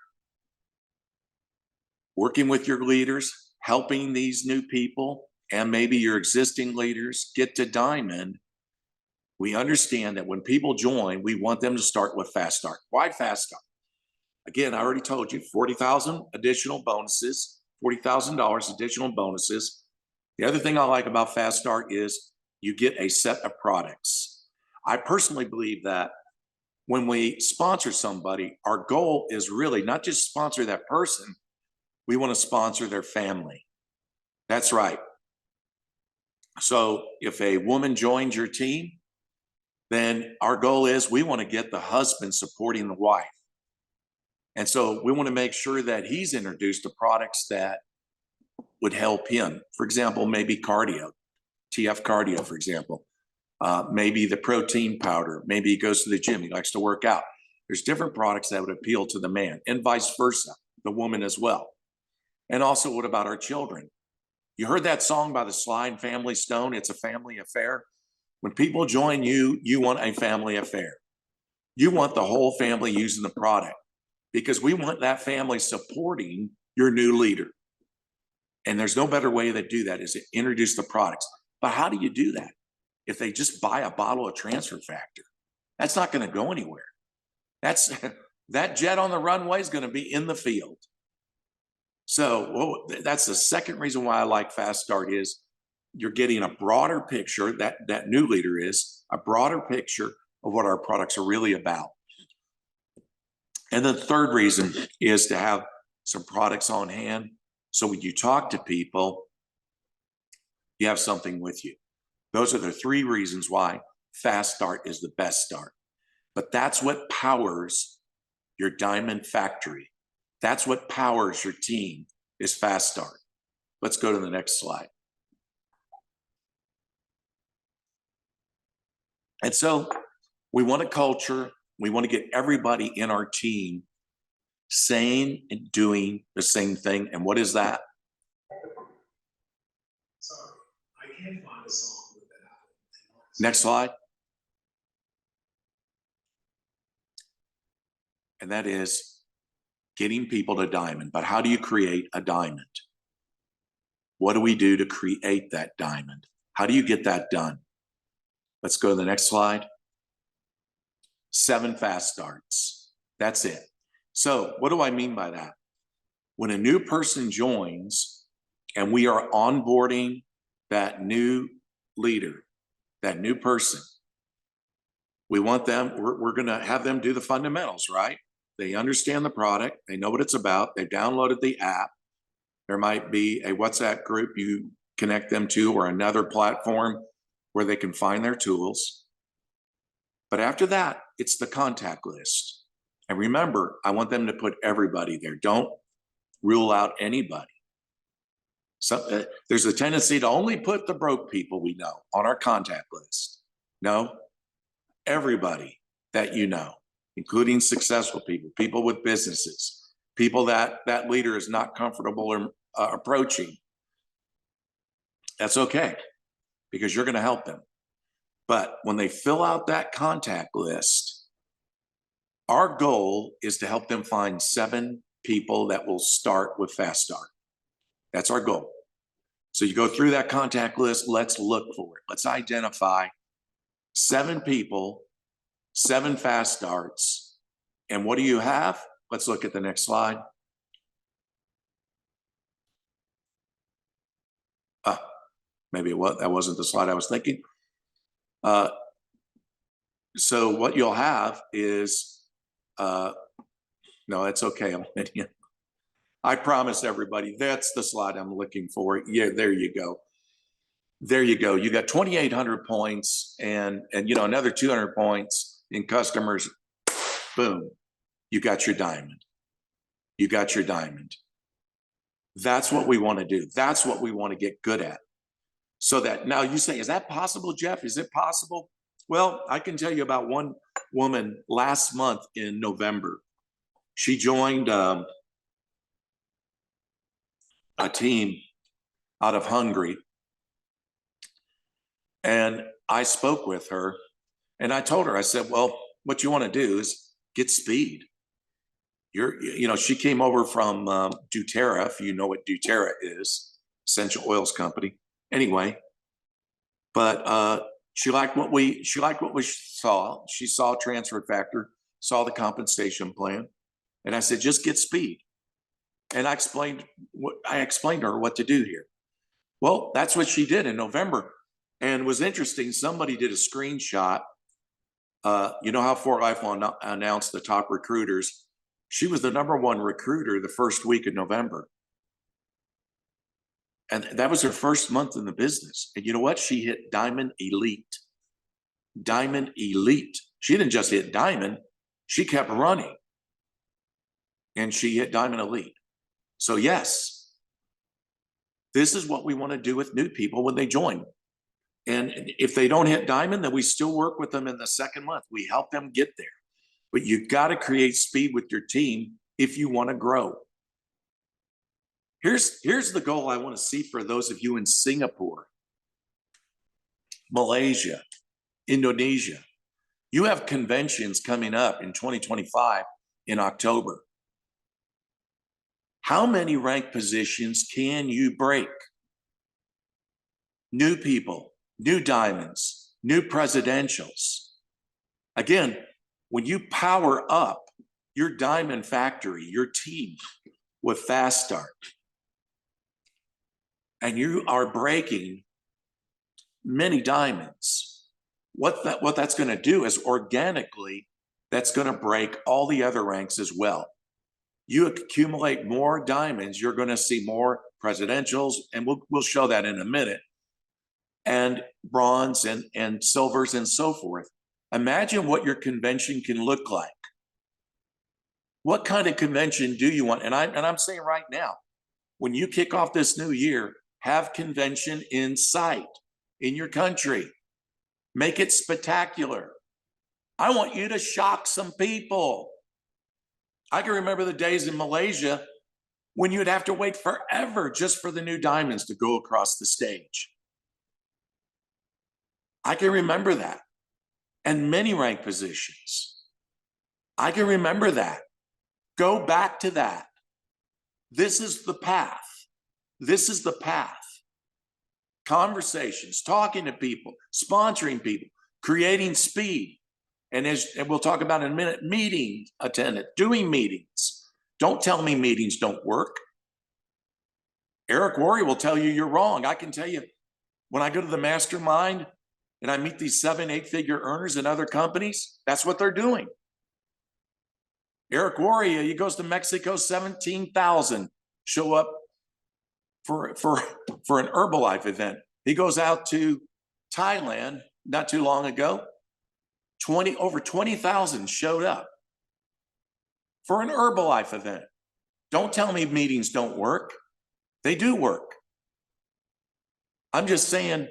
working with your leaders, helping these new people, and maybe your existing leaders get to diamond, we understand that when people join, we want them to start with Fast Start. Why Fast Start? Again, I already told you, $40,000 additional bonuses, $40,000 additional bonuses. The other thing I like about Fast Start is you get a set of products. I personally believe that when we sponsor somebody, our goal is really not just sponsor that person, we want to sponsor their family. That's right. So if a woman joins your team, then our goal is we want to get the husband supporting the wife. And so we want to make sure that he's introduced to products that would help him. For example, maybe cardio, TF cardio, for example. Maybe the protein powder. Maybe he goes to the gym. He likes to work out. There's different products that would appeal to the man and vice versa, the woman as well. And also, what about our children? You heard that song by the Sly and Family Stone, It's a Family Affair. When people join you, you want a family affair. You want the whole family using the product because we want that family supporting your new leader. And there's no better way to do that is to introduce the products. But how do you do that? If they just buy a bottle of Transfer Factor, that's not going to go anywhere. That jet on the runway is going to be in the field. So that's the second reason why I like Fast Start is you're getting a broader picture, that new leader is, a broader picture of what our products are really about. And the third reason is to have some products on hand. So when you talk to people, you have something with you. Those are the three reasons why Fast Start is the best start. But that's what powers your diamond factory. That's what powers your team is Fast Start. Let's go to the next slide. And so we want a culture. We want to get everybody in our team saying and doing the same thing. And what is that? Sorry, I can't find a song with that. Next slide. And that is getting people to diamond. But how do you create a diamond? What do we do to create that diamond? How do you get that done? Let's go to the next slide. 7 fast starts. That's it. So what do I mean by that? When a new person joins and we are onboarding that new leader, that new person, we want them, we're going to have them do the fundamentals, right? They understand the product. They know what it's about. They've downloaded the app. There might be a WhatsApp group you connect them to or another platform where they can find their tools. But after that, it's the contact list. And remember, I want them to put everybody there. Don't rule out anybody. So there's a tendency to only put the broke people we know on our contact list. No, everybody that you know, including successful people, people with businesses, people that that leader is not comfortable or approaching. That's okay, because you're going to help them. But when they fill out that contact list, our goal is to help them find 7 people that will start with Fast Start. That's our goal. So you go through that contact list, let's look for it. Let's identify 7 people, 7 fast starts. And what do you have? Let's look at the next slide. Maybe that wasn't the slide I was thinking. So what you'll have is, no, it's okay. I promise everybody, that's the slide I'm looking for. Yeah, there you go. There you go. You got 2,800 points and another 200 points in customers. Boom, you got your diamond. You got your diamond. That's what we want to do. That's what we want to get good at. So that now you say, is that possible, Jeff? Is it possible? Well, I can tell you about one woman last month in November. She joined a team out of Hungary. And I spoke with her and I told her, I said, well, what you want to do is get speed. She came over from doTERRA, if you know what doTERRA is, essential oils company. Anyway, but she liked what we saw. She saw transfer factor, saw the compensation plan, and I said, just get speed. And I explained to her what to do here. Well, that's what she did in November, and it was interesting. Somebody did a screenshot. You know how For Life will announce the top recruiters. She was the #1 recruiter the first week of November. And that was her first month in the business. And you know what? She hit Diamond Elite. Diamond Elite. She didn't just hit Diamond. She kept running. And she hit Diamond Elite. So yes, this is what we want to do with new people when they join. And if they don't hit Diamond, then we still work with them in the 2nd month. We help them get there. But you got to create speed with your team if you want to grow. Here's the goal I want to see for those of you in Singapore, Malaysia, Indonesia. You have conventions coming up in 2025 in October. How many rank positions can you break? New people, new diamonds, new presidentials. Again, when you power up your diamond factory, your team with Fast Start, and you are breaking many diamonds, what that's going to do is organically, that's going to break all the other ranks as well. You accumulate more diamonds, you're going to see more presidentials, and we'll show that in a minute, and bronze and silvers and so forth. Imagine what your convention can look like. What kind of convention do you want? And I'm saying right now, when you kick off this new year, have convention in sight in your country. Make it spectacular. I want you to shock some people. I can remember the days in Malaysia when you'd have to wait forever just for the new diamonds to go across the stage. I can remember that. And many rank positions. I can remember that. Go back to that. This is the path. This is the path. Conversations, talking to people, sponsoring people, creating speed. And we'll talk about in a minute, meeting attendance, doing meetings. Don't tell me meetings don't work. Eric Worre will tell you you're wrong. I can tell you, when I go to the mastermind and I meet these 7, 8-figure earners in other companies, that's what they're doing. Eric Worre, he goes to Mexico, 17,000 show up for an Herbalife event. He goes out to Thailand not too long ago. Over 20,000 showed up for an Herbalife event. Don't tell me meetings don't work. They do work. I'm just saying,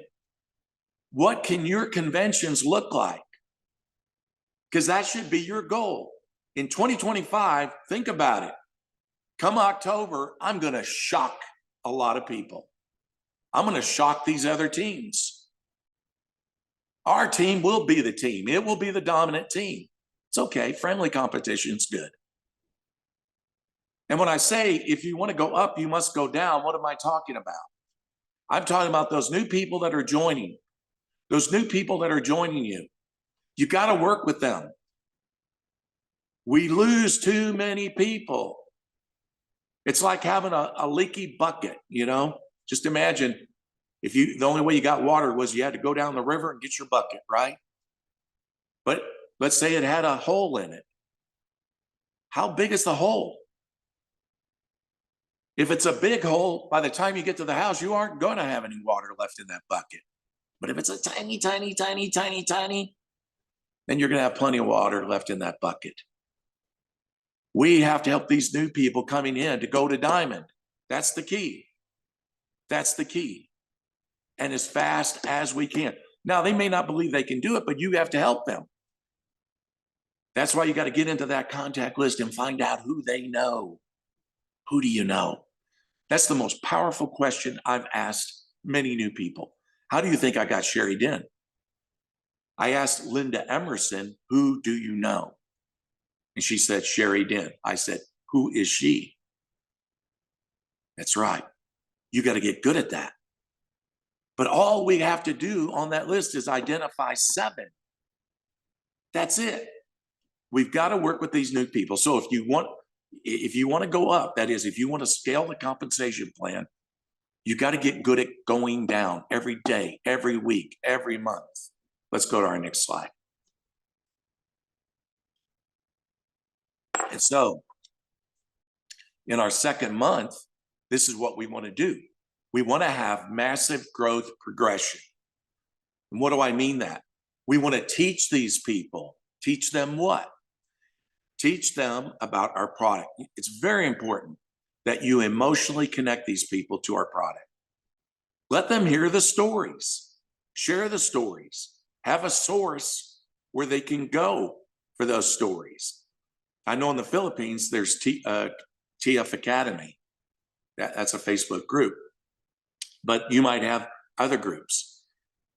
what can your conventions look like? Because that should be your goal. In 2025, think about it. Come October, I'm going to shock a lot of people. I'm going to shock these other teams. Our team will be the team. It will be the dominant team. It's okay. Friendly competition's good. And when I say, if you want to go up, you must go down, what am I talking about? I'm talking about those new people that are joining. Those new people that are joining you. You got to work with them. We lose too many people. It's like having a leaky bucket, you know? Just imagine if the only way you got water was you had to go down the river and get your bucket, right? But let's say it had a hole in it. How big is the hole? If it's a big hole, by the time you get to the house, you aren't going to have any water left in that bucket. But if it's a tiny, tiny, tiny, tiny, tiny, then you're going to have plenty of water left in that bucket. We have to help these new people coming in to go to diamond. That's the key. That's the key. And as fast as we can. Now, they may not believe they can do it, but you have to help them. That's why you got to get into that contact list and find out who they know. Who do you know? That's the most powerful question I've asked many new people. How do you think I got Sherry Den? I asked Linda Emerson, who do you know? And she said, Sherry Den. I said, who is she? That's right. You got to get good at that. But all we have to do on that list is identify 7. That's it. We've got to work with these new people. So if you want to go up, that is, if you want to scale the compensation plan, you got to get good at going down every day, every week, every month. Let's go to our next slide. And so in our second month, this is what we want to do. We want to have massive growth progression. And what do I mean that? We want to teach these people. Teach them what? Teach them about our product. It's very important that you emotionally connect these people to our product. Let them hear the stories. Share the stories. Have a source where they can go for those stories. I know in the Philippines, there's TF Academy. That's a Facebook group. But you might have other groups.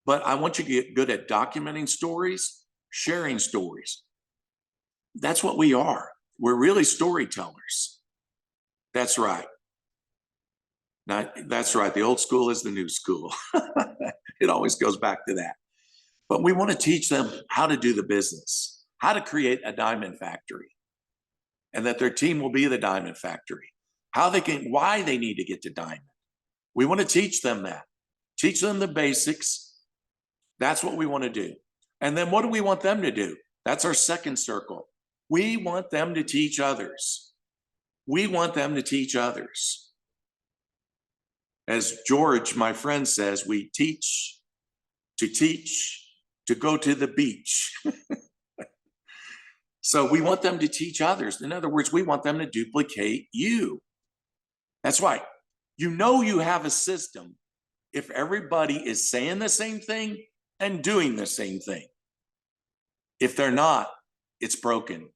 But I want you to get good at documenting stories, sharing stories. That's what we are. We're really storytellers. That's right. Now, that's right. The old school is the new school. It always goes back to that. But we want to teach them how to do the business, how to create a diamond factory, and that their team will be the diamond factory, why they need to get to diamond. We want to teach them that. Teach them the basics. That's what we want to do. And then what do we want them to do? That's our second circle. We want them to teach others. We want them to teach others. As George, my friend, says, we teach, to go to the beach. So we want them to teach others. In other words, we want them to duplicate you. That's right. You know you have a system if everybody is saying the same thing and doing the same thing. If they're not, it's broken.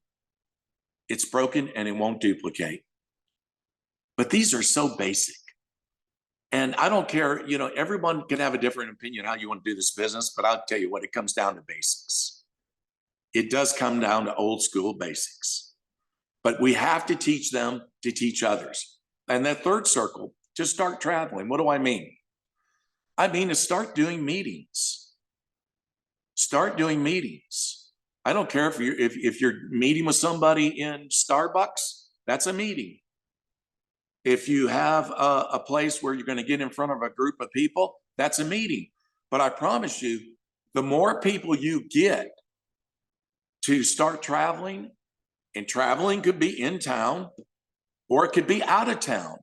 It's broken and it won't duplicate. But these are so basic. And I don't care, everyone can have a different opinion how you want to do this business, but I'll tell you what, it comes down to basics. It does come down to old school basics. But we have to teach them to teach others. And that third circle, to start traveling. What do I mean? I mean to start doing meetings. Start doing meetings. I don't care if you're meeting with somebody in Starbucks, that's a meeting. If you have a place where you're going to get in front of a group of people, that's a meeting. But I promise you, the more people you get to start traveling, and traveling could be in town or it could be out of town,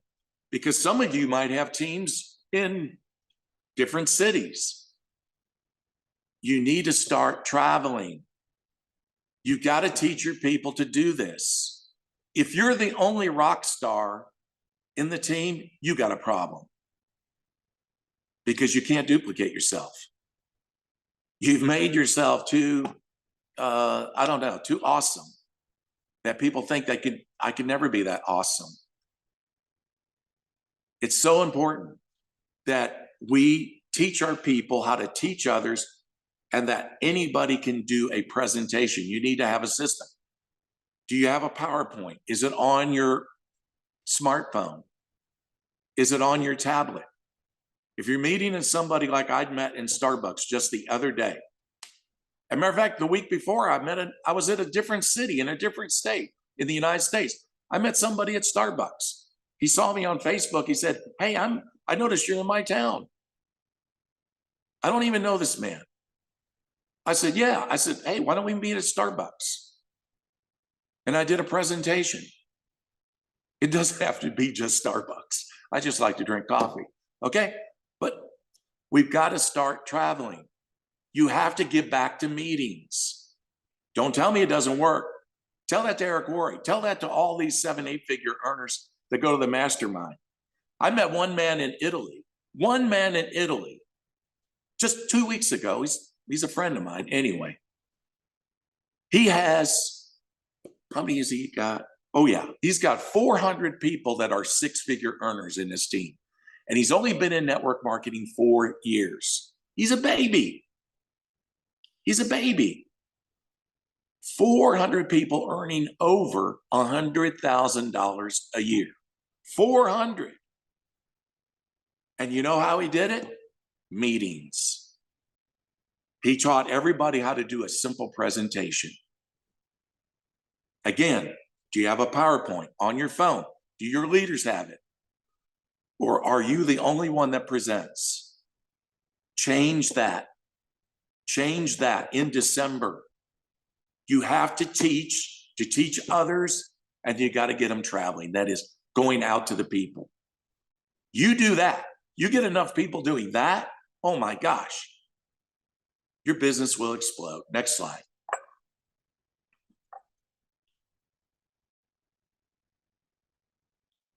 because some of you might have teams in different cities. You need to start traveling. You got to teach your people to do this. If you're the only rock star in the team, you got a problem, because you can't duplicate yourself. You've made yourself too, I don't know, too awesome, that people think I could never be that awesome. It's so important that we teach our people how to teach others, and that anybody can do a presentation. You need to have a system. Do you have a PowerPoint? Is it on your smartphone? Is it on your tablet? If you're meeting in somebody like I'd met in Starbucks just the other day, as a matter of fact, the week before I was at a different city in a different state in the United States. I met somebody at Starbucks. He saw me on Facebook. He said, "Hey, I noticed you're in my town. I don't even know this man." I said, "Yeah." I said, "Hey, why don't we meet at Starbucks?" And I did a presentation. It doesn't have to be just Starbucks. I just like to drink coffee. Okay. But we've got to start traveling. You have to get back to meetings. Don't tell me it doesn't work. Tell that to Eric Worre. Tell that to all these 7-8-figure earners that go to the mastermind. I met one man in Italy, just 2 weeks ago. He's a friend of mine anyway. He has, how many has he got? Oh yeah, he's got 400 people that are 6-figure earners in his team. And he's only been in network marketing 4 years. He's a baby. He's a baby. 400 people earning over $100,000 a year. 400. And you know how he did it? Meetings. He taught everybody how to do a simple presentation. Again, do you have a PowerPoint on your phone? Do your leaders have it? Or are you the only one that presents? Change that. Change that in December. You have to teach others, and you got to get them traveling. That is going out to the people. You do that. You get enough people doing that, oh my gosh, your business will explode. Next slide.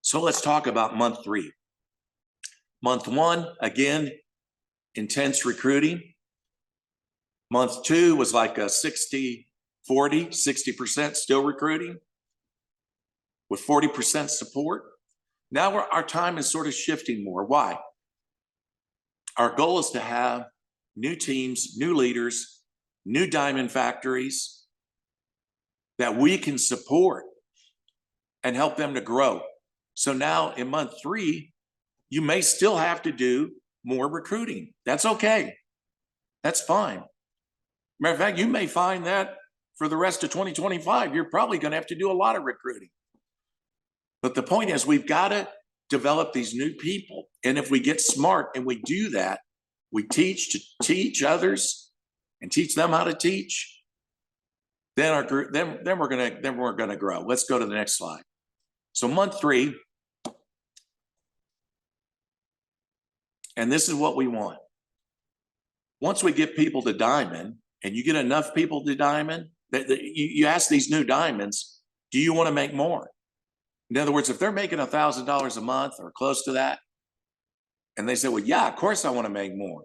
So let's talk about month 3. Month 1, again, intense recruiting. Month 2 was like a 60-40, 60% still recruiting with 40% support. Now our time is sort of shifting more. Why? Our goal is to have new teams, new leaders, new diamond factories that we can support and help them to grow. So now in month 3, you may still have to do more recruiting. That's okay. That's fine. Matter of fact, you may find that for the rest of 2025, you're probably going to have to do a lot of recruiting. But the point is, we've got to develop these new people. And if we get smart and we do that, we teach others and teach them how to teach, then we're going to grow. Let's go to the next slide. So month 3, and this is what we want. Once we get people to diamond, and you get enough people to diamond, you ask these new diamonds, do you want to make more? In other words, if they're making $1,000 a month or close to that, and they say, well, yeah, of course I want to make more,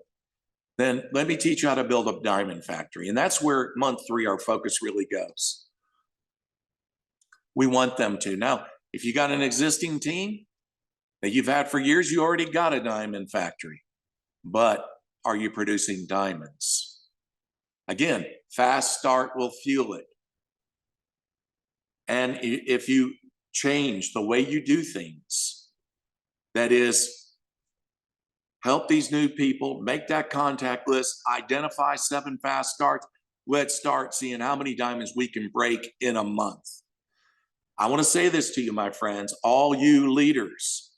then let me teach you how to build a diamond factory. And that's where month 3, our focus really goes. We want them to. Now, if you got an existing team that you've had for years, you already got a diamond factory. But are you producing diamonds? Again, fast start will fuel it. And if you change the way you do things, that is, help these new people, make that contact list, identify 7 fast starts, let's start seeing how many diamonds we can break in a month. I want to say this to you, my friends, all you leaders.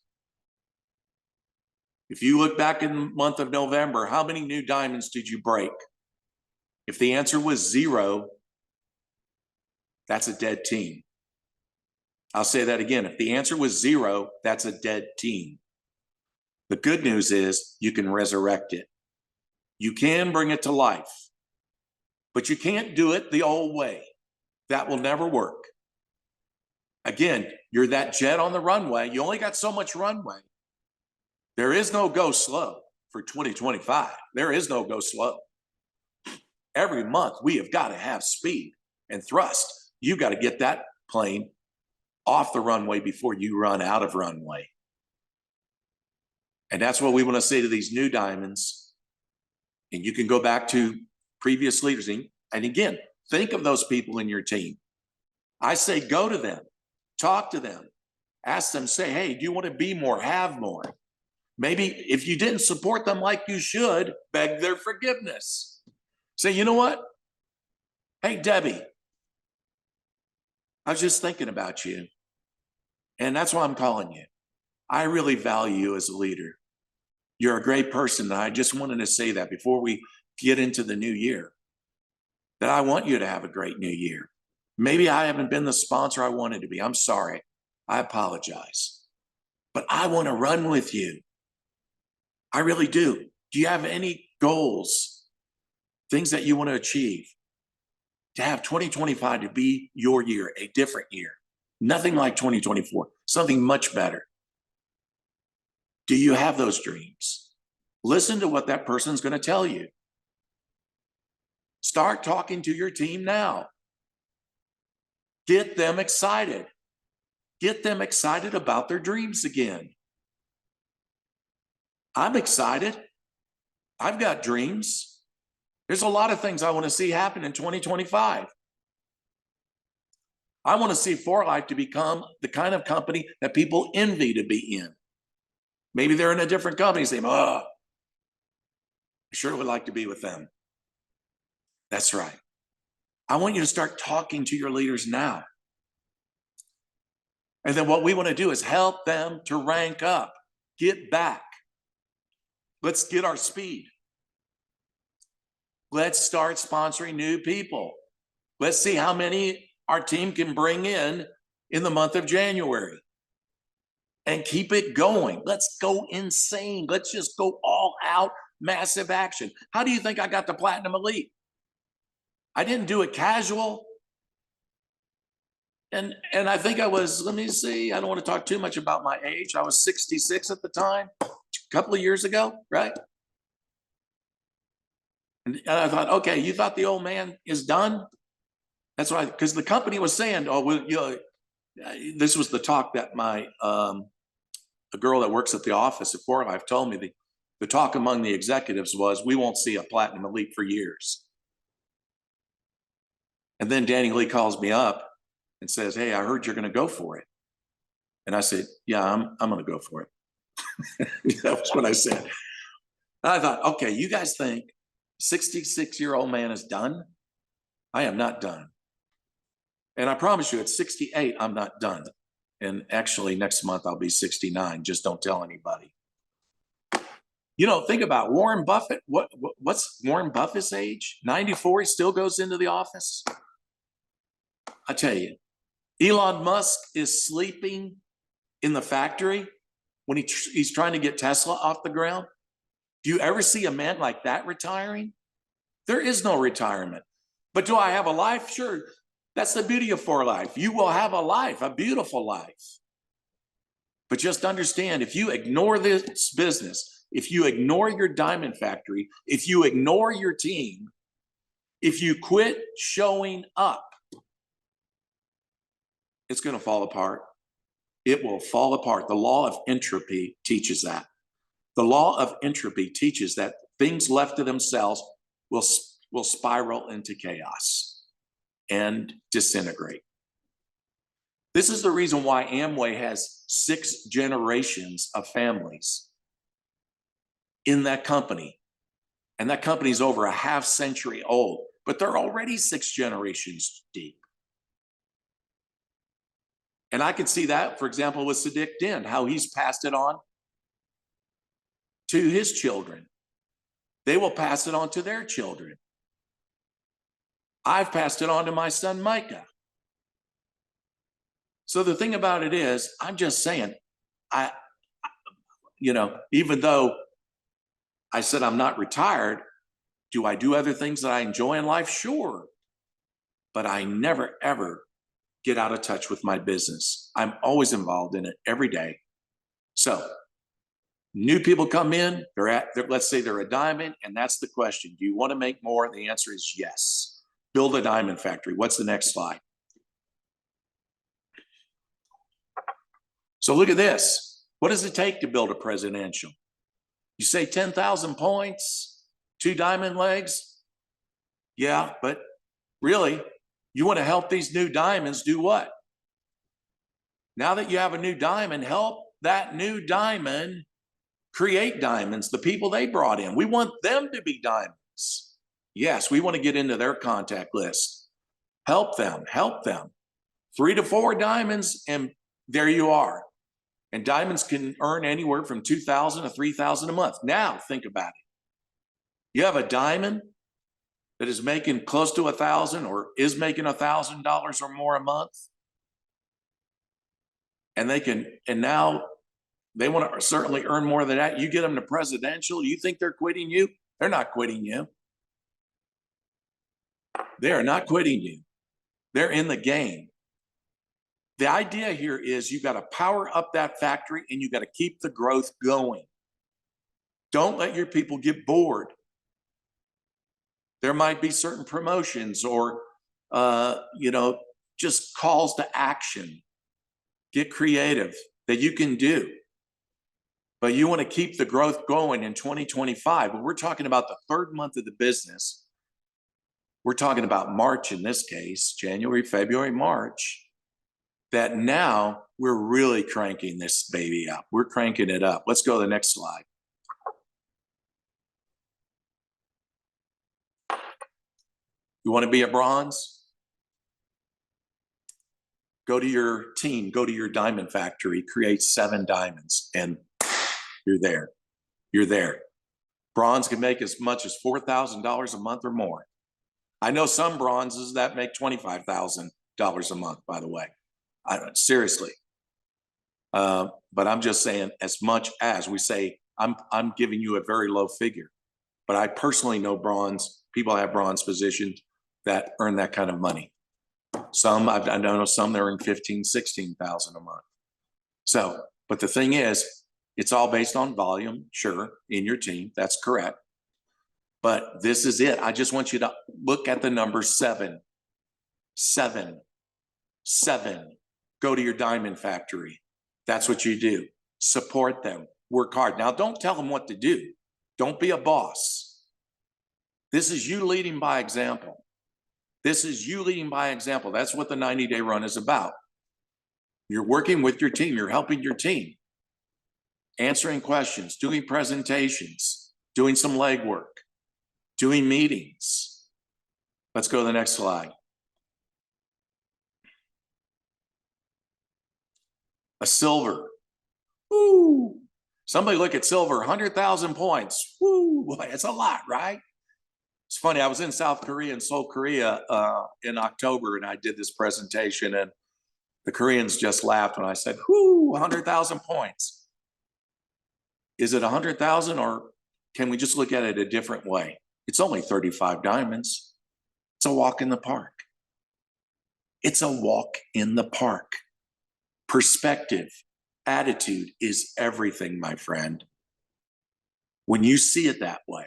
If you look back in the month of November, how many new diamonds did you break? If the answer was 0, that's a dead team. I'll say that again. If the answer was 0, that's a dead team. The good news is you can resurrect it. You can bring it to life, but you can't do it the old way. That will never work. Again, you're that jet on the runway. You only got so much runway. There is no go slow for 2025. There is no go slow. Every month we have got to have speed and thrust. You got to get that plane off the runway before you run out of runway. And that's what we want to say to these new diamonds. And you can go back to previous leaders. And again, think of those people in your team. I say, go to them, talk to them, ask them, say, hey, do you want to be more, have more? Maybe if you didn't support them like you should, beg their forgiveness. Say, you know what? Hey, Debbie, I was just thinking about you. And that's why I'm calling you. I really value you as a leader. You're a great person. And I just wanted to say that before we get into the new year, that I want you to have a great new year. Maybe I haven't been the sponsor I wanted to be. I'm sorry. I apologize. But I want to run with you. I really do. Do you have any goals, things that you want to achieve? To have 2025 to be your year, a different year. Nothing like 2024, something much better. Do you have those dreams? Listen to what that person's going to tell you. Start talking to your team now. Get them excited. Get them excited about their dreams again. I'm excited. I've got dreams. There's a lot of things I want to see happen in 2025. I want to see For Life to become the kind of company that people envy to be in. Maybe they're in a different company, say, oh, I sure would like to be with them. That's right. I want you to start talking to your leaders now. And then what we want to do is help them to rank up, get back. Let's get our speed. Let's start sponsoring new people. Let's see how many our team can bring in the month of January. And keep it going. Let's go insane. Let's just go all out, massive action. How do you think I got the Platinum Elite? I didn't do it casual. And I think I was, let me see, I don't want to talk too much about my age. I was 66 at the time, a couple of years ago, right? And I thought, okay, you thought the old man is done? That's why, because the company was saying, oh, well, you know, this was the talk that my, a girl that works at the office at For Life told me. The talk among the executives was, we won't see a Platinum Elite for years. And then Danny Lee calls me up and says, hey, I heard you're going to go for it. And I said, yeah, I'm going to go for it. That was what I said. And I thought, okay, you guys think 66-year-old man is done? I am not done. And I promise you, at 68, I'm not done. And actually, next month, I'll be 69. Just don't tell anybody. You know, think about Warren Buffett. What's Warren Buffett's age? 94, he still goes into the office? I tell you, Elon Musk is sleeping in the factory when he's trying to get Tesla off the ground. Do you ever see a man like that retiring? There is no retirement. But do I have a life? Sure. That's the beauty of For Life. You will have a life, a beautiful life. But just understand, if you ignore this business, if you ignore your diamond factory, if you ignore your team, if you quit showing up, it's going to fall apart. It will fall apart. The law of entropy teaches that. The law of entropy teaches that things left to themselves will spiral into chaos and disintegrate. This is the reason why Amway has 6 generations of families in that company. And that company is over a half century old. but they're already 6 generations deep. And I can see that, for example, with Sadiq Din, how he's passed it on to his children. They will pass it on to their children. I've passed it on to my son, Micah. So the thing about it is, I'm just saying, even though I said I'm not retired, do I do other things that I enjoy in life? Sure. But I never, ever get out of touch with my business. I'm always involved in it every day. So new people come in, let's say they're a diamond, and that's the question. Do you want to make more? The answer is yes. Build a diamond factory. What's the next slide? So look at this. What does it take to build a presidential? You say 10,000 points, 2 diamond legs? Yeah, but really, you want to help these new diamonds do what? Now that you have a new diamond, help that new diamond create diamonds, the people they brought in. We want them to be diamonds. Yes, we want to get into their contact list. Help them, help them. 3 to 4 diamonds, and there you are. And diamonds can earn anywhere from $2,000 to $3,000 a month. Now, think about it. You have a diamond that is making close to $1,000 or is making $1,000 or more a month. And now they want to certainly earn more than that. You get them to presidential. You think they're quitting you? They're not quitting you. They are not quitting you. They're in the game. The idea here is you got to power up that factory and you got to keep the growth going. Don't let your people get bored. There might be certain promotions or, just calls to action. Get creative that you can do. But you want to keep the growth going in 2025. But we're talking about the 3rd month of the business. We're talking about March in this case, January, February, March. That now we're really cranking this baby up. We're cranking it up. Let's go to the next slide. You want to be a bronze? Go to your team, go to your diamond factory, create 7 diamonds, and you're there. You're there. Bronze can make as much as $4,000 a month or more. I know some bronzes that make $25,000 a month, by the way. Seriously. But I'm just saying, as much as we say, I'm giving you a very low figure. But I personally know people have bronze positions that earn that kind of money. Some, I know some that earn $15,000, $16,000 a month. So, but the thing is, it's all based on volume, sure, in your team. That's correct. But this is it. I just want you to look at the number 7. 7. 7. Go to your diamond factory. That's what you do. Support them. Work hard. Now, don't tell them what to do. Don't be a boss. This is you leading by example. This is you leading by example. That's what the 90-day run is about. You're working with your team. You're helping your team. Answering questions, doing presentations, doing some legwork, doing meetings. Let's go to the next slide. A silver. Woo! Somebody look at silver, 100,000 points. Woo! Boy, it's a lot, right? It's funny, I was in South Korea and Seoul, Korea in October, and I did this presentation, and the Koreans just laughed when I said, whoo, 100,000 points. Is it 100,000, or can we just look at it a different way? It's only 35 diamonds. It's a walk in the park. It's a walk in the park. Perspective, attitude is everything, my friend. When you see it that way,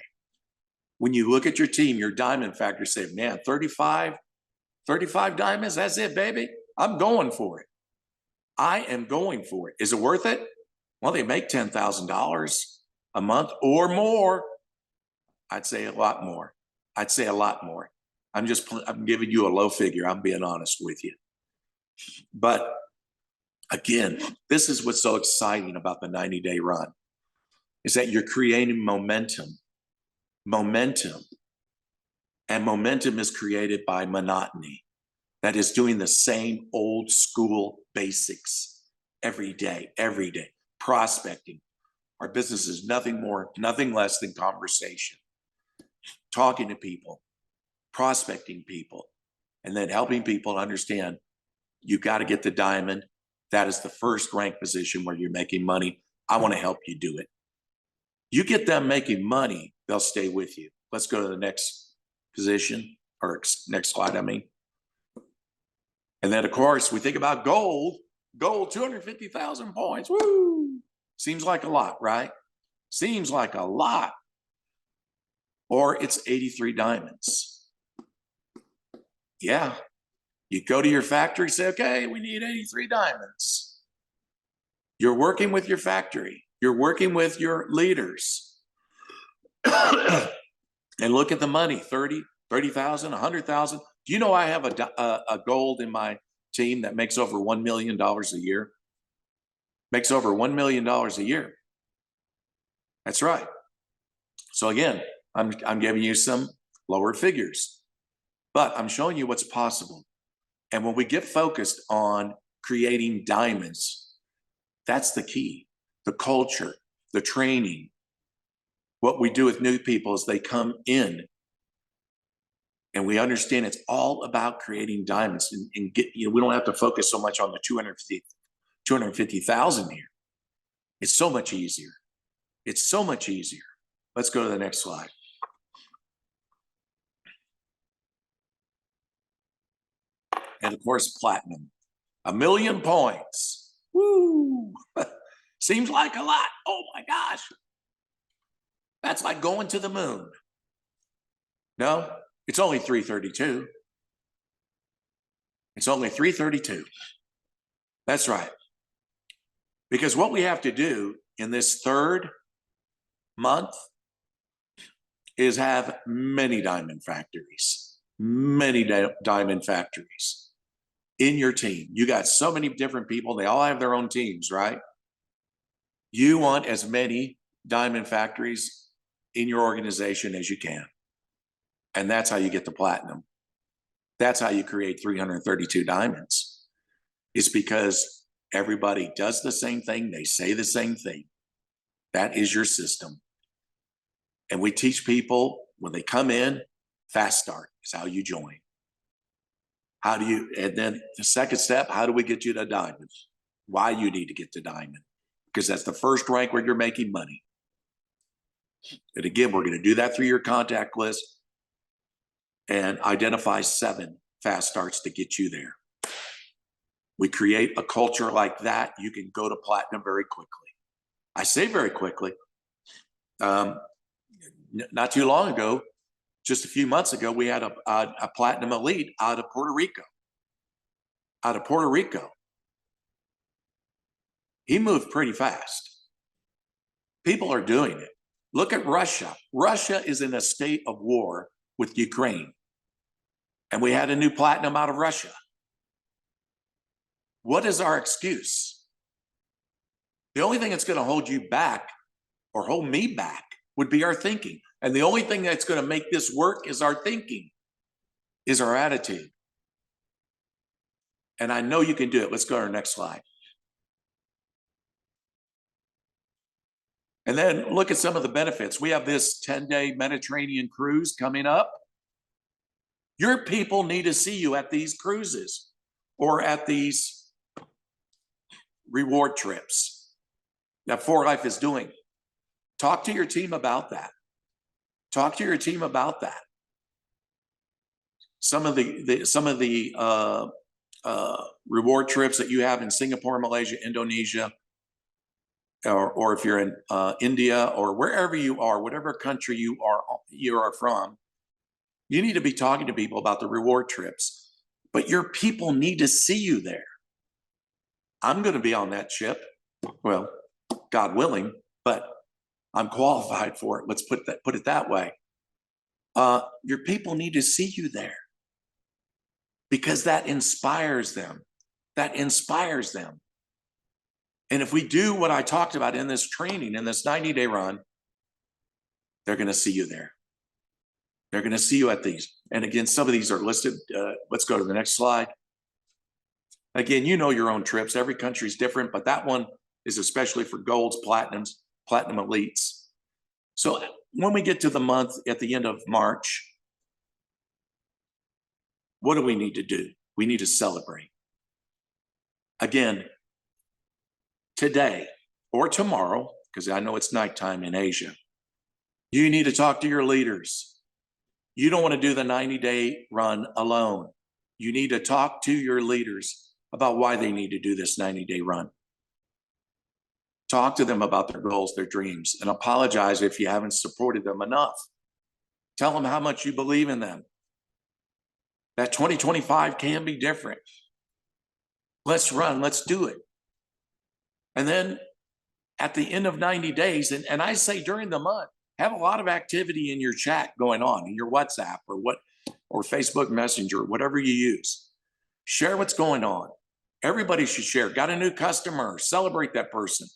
when you look at your team, your diamond factory, say, man, 35 diamonds, that's it, baby. I'm going for it. I am going for it. Is it worth it? Well, they make $10,000 a month or more. I'd say a lot more. I'd say a lot more. I'm giving you a low figure. I'm being honest with you. But again, this is what's so exciting about the 90-day run, is that you're creating momentum. Momentum. And momentum is created by monotony. That is doing the same old school basics every day, every day. Prospecting. Our business is nothing more, nothing less than conversation. Talking to people, prospecting people, and then helping people understand you got to get the diamond. That is the first rank position where you're making money. I want to help you do it. You get them making money, they'll stay with you. Let's go to the next position, or next slide, I mean. And then, of course, we think about gold. Gold, 250,000 points. Woo! Seems like a lot, right? Seems like a lot. Or it's 83 diamonds. Yeah. You go to your factory, say, okay, we need 83 diamonds. You're working with your factory. You're working with your leaders. And look at the money, 30,000, 100,000. Do you know I have a gold in my team that makes over $1 million a year? Makes over $1 million a year. That's right. So again, I'm giving you some lower figures, but I'm showing you what's possible. And when we get focused on creating diamonds, that's the key. The culture, the training. What we do with new people is they come in and we understand it's all about creating diamonds, and get, we don't have to focus so much on the 250,000 here. It's so much easier. It's so much easier. Let's go to the next slide. And of course, platinum, 1 million points. Woo! Seems like a lot. Oh my gosh. That's like going to the moon. No, it's only 332. It's only 332. That's right. Because what we have to do in this third month is have many diamond factories, many diamond factories in your team. You got so many different people. They all have their own teams, right? You want as many diamond factories in your organization as you can. And that's how you get the platinum. That's how you create 332 diamonds. It's because everybody does the same thing. They say the same thing. That is your system. And we teach people when they come in, fast start is how you join. How do you, and then the second step, how do we get you to diamond? Why you need to get to diamond? Because that's the first rank where you're making money. And again, we're going to do that through your contact list and identify 7 fast starts to get you there. We create a culture like that. You can go to platinum very quickly. I say very quickly. Not too long ago, just a few months ago, we had a platinum elite out of Puerto Rico. Out of Puerto Rico. He moved pretty fast. People are doing it. Look at Russia. Russia is in a state of war with Ukraine. And we had a new platinum out of Russia. What is our excuse? The only thing that's going to hold you back or hold me back would be our thinking. And the only thing that's going to make this work is our thinking, is our attitude. And I know you can do it. Let's go to our next slide. And then look at some of the benefits. We have this 10-day Mediterranean cruise coming up. Your people need to see you at these cruises or at these reward trips that 4Life is doing. Talk to your team about that. Talk to your team about that. Some of the reward trips that you have in Singapore, Malaysia, Indonesia, or if you're in India or wherever you are, whatever country you are from, you need to be talking to people about the reward trips. But your people need to see you there. I'm going to be on that ship. Well, God willing, but I'm qualified for it. Let's put it that way. Your people need to see you there because that inspires them. That inspires them. And if we do what I talked about in this training, in this 90-day run, they're going to see you there. They're going to see you at these. And again, some of these are listed. Let's go to the next slide. Again, you know your own trips. Every country is different, but that one is especially for golds, platinums, platinum elites. So when we get to the month at the end of March, what do we need to do? We need to celebrate. Again, today or tomorrow, because I know it's nighttime in Asia, you need to talk to your leaders. You don't want to do the 90-day run alone. You need to talk to your leaders about why they need to do this 90-day run. Talk to them about their goals, their dreams, and apologize if you haven't supported them enough. Tell them how much you believe in them. That 2025 can be different. Let's run, let's do it. And then at the end of 90 days, and I say during the month, have a lot of activity in your chat going on, in your WhatsApp or Facebook Messenger, whatever you use. Share what's going on. Everybody should share. Got a new customer, celebrate that person.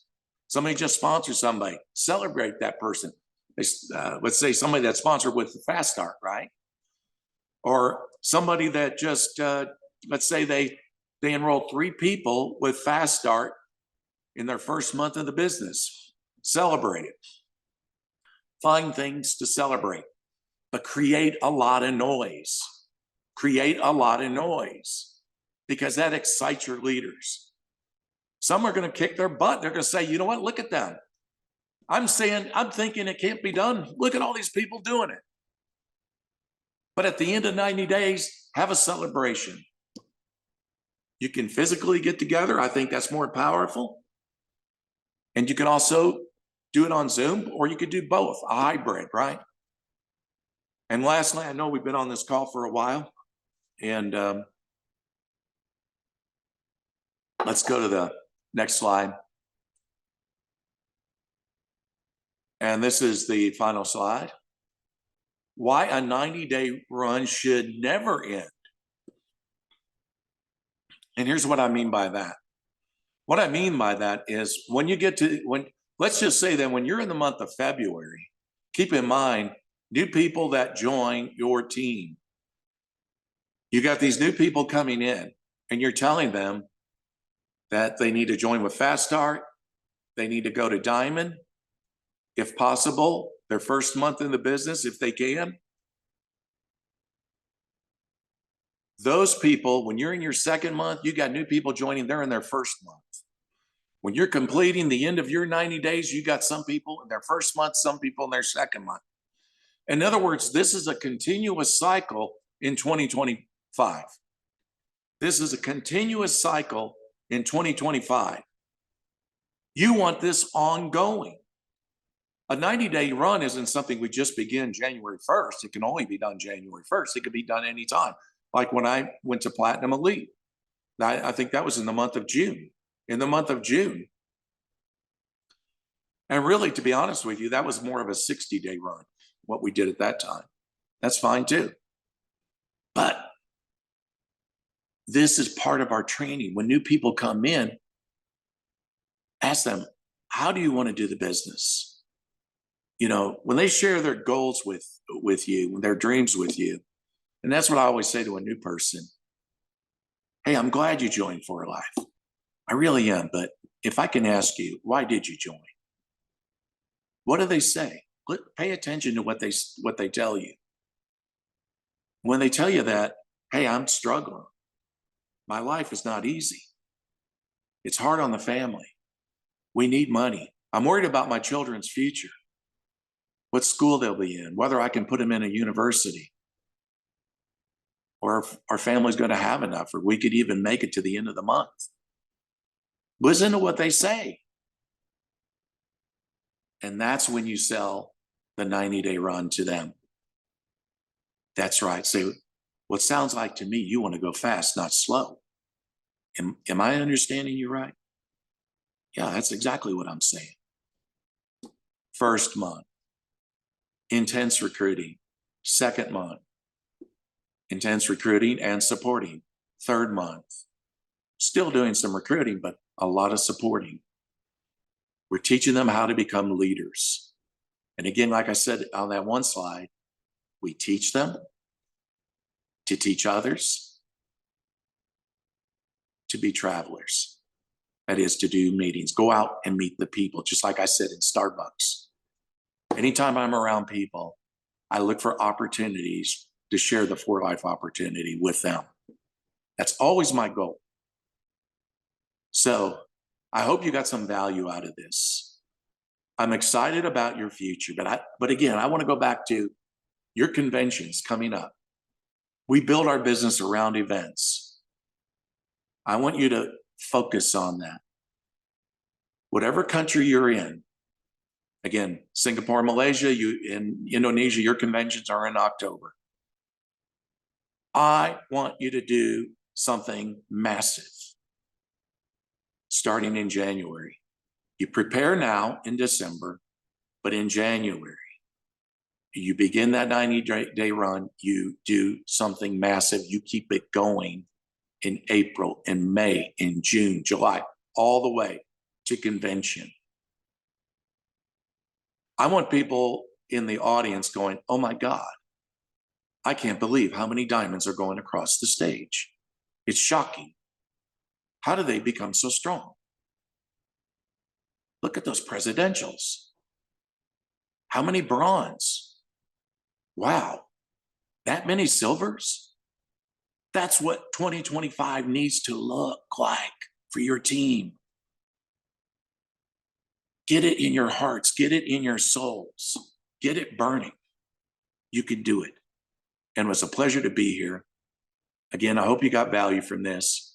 Somebody just sponsored somebody, celebrate that person. Let's say somebody that's sponsored with the Fast Start, right? Or somebody that just, let's say they enrolled 3 people with Fast Start in their first month of the business. Celebrate it. Find things to celebrate, but create a lot of noise. Create a lot of noise because that excites your leaders. Some are going to kick their butt. They're going to say, you know what? Look at them. I'm thinking it can't be done. Look at all these people doing it. But at the end of 90 days, have a celebration. You can physically get together. I think that's more powerful. And you can also do it on Zoom, or you could do both, a hybrid, right? And lastly, I know we've been on this call for a while, and let's go to the next slide. And this is the final slide. Why a 90-day run should never end. And here's what I mean by that. What I mean by that is when you get to, let's just say that when you're in the month of February, keep in mind, new people that join your team. You got these new people coming in and you're telling them that they need to join with Fast Start. They need to go to Diamond, if possible, their first month in the business, if they can. Those people, when you're in your second month, you got new people joining, they're in their first month. When you're completing the end of your 90 days, you got some people in their first month, some people in their second month. In other words, this is a continuous cycle in 2025. This is a continuous cycle in 2025. You want this ongoing. A 90-day run isn't something we just begin January 1st. It can only be done January 1st. It could be done anytime. Like when I went to Platinum Elite, I think that was in the month of June. In the month of June. And really, to be honest with you, that was more of a 60-day run, what we did at that time. That's fine too. But this is part of our training. When new people come in, ask them, how do you want to do the business? You know, when they share their goals with you, their dreams with you, and that's what I always say to a new person. Hey, I'm glad you joined For Life. I really am, but if I can ask you, why did you join? What do they say? Pay attention to what they tell you. When they tell you that, hey, I'm struggling. My life is not easy. It's hard on the family. We need money. I'm worried about my children's future, what school they'll be in, whether I can put them in a university, or if our family's going to have enough, or we could even make it to the end of the month. Listen to what they say. And that's when you sell the 90-day run to them. That's right. Say, what sounds like to me, you want to go fast, not slow. Am I understanding you right? Yeah, that's exactly what I'm saying. First month, intense recruiting. Second month, intense recruiting and supporting. Third month, still doing some recruiting, but a lot of supporting. We're teaching them how to become leaders. And again, like I said on that one slide, We teach them to teach others, to be travelers. That is, to do meetings, go out and meet the people, just like I said in Starbucks. Anytime I'm around people, I look for opportunities to share the For Life opportunity with them. That's always my goal. So I hope you got some value out of this. I'm excited about your future, but again, I want to go back to your conventions coming up. We build our business around events. I want you to focus on that. Whatever country you're in, again, Singapore, Malaysia, in Indonesia, your conventions are in October. I want you to do something massive starting in January. You prepare now in December, but in January, you begin that 90-day run, you do something massive, you keep it going in April, in May, in June, July, all the way to convention. I want people in the audience going, oh my God, I can't believe how many diamonds are going across the stage. It's shocking. How do they become so strong? Look at those presidentials. How many bronze? Wow, that many silvers? That's what 2025 needs to look like for your team. Get it in your hearts, get it in your souls, get it burning. You can do it. And it was a pleasure to be here. Again, I hope you got value from this.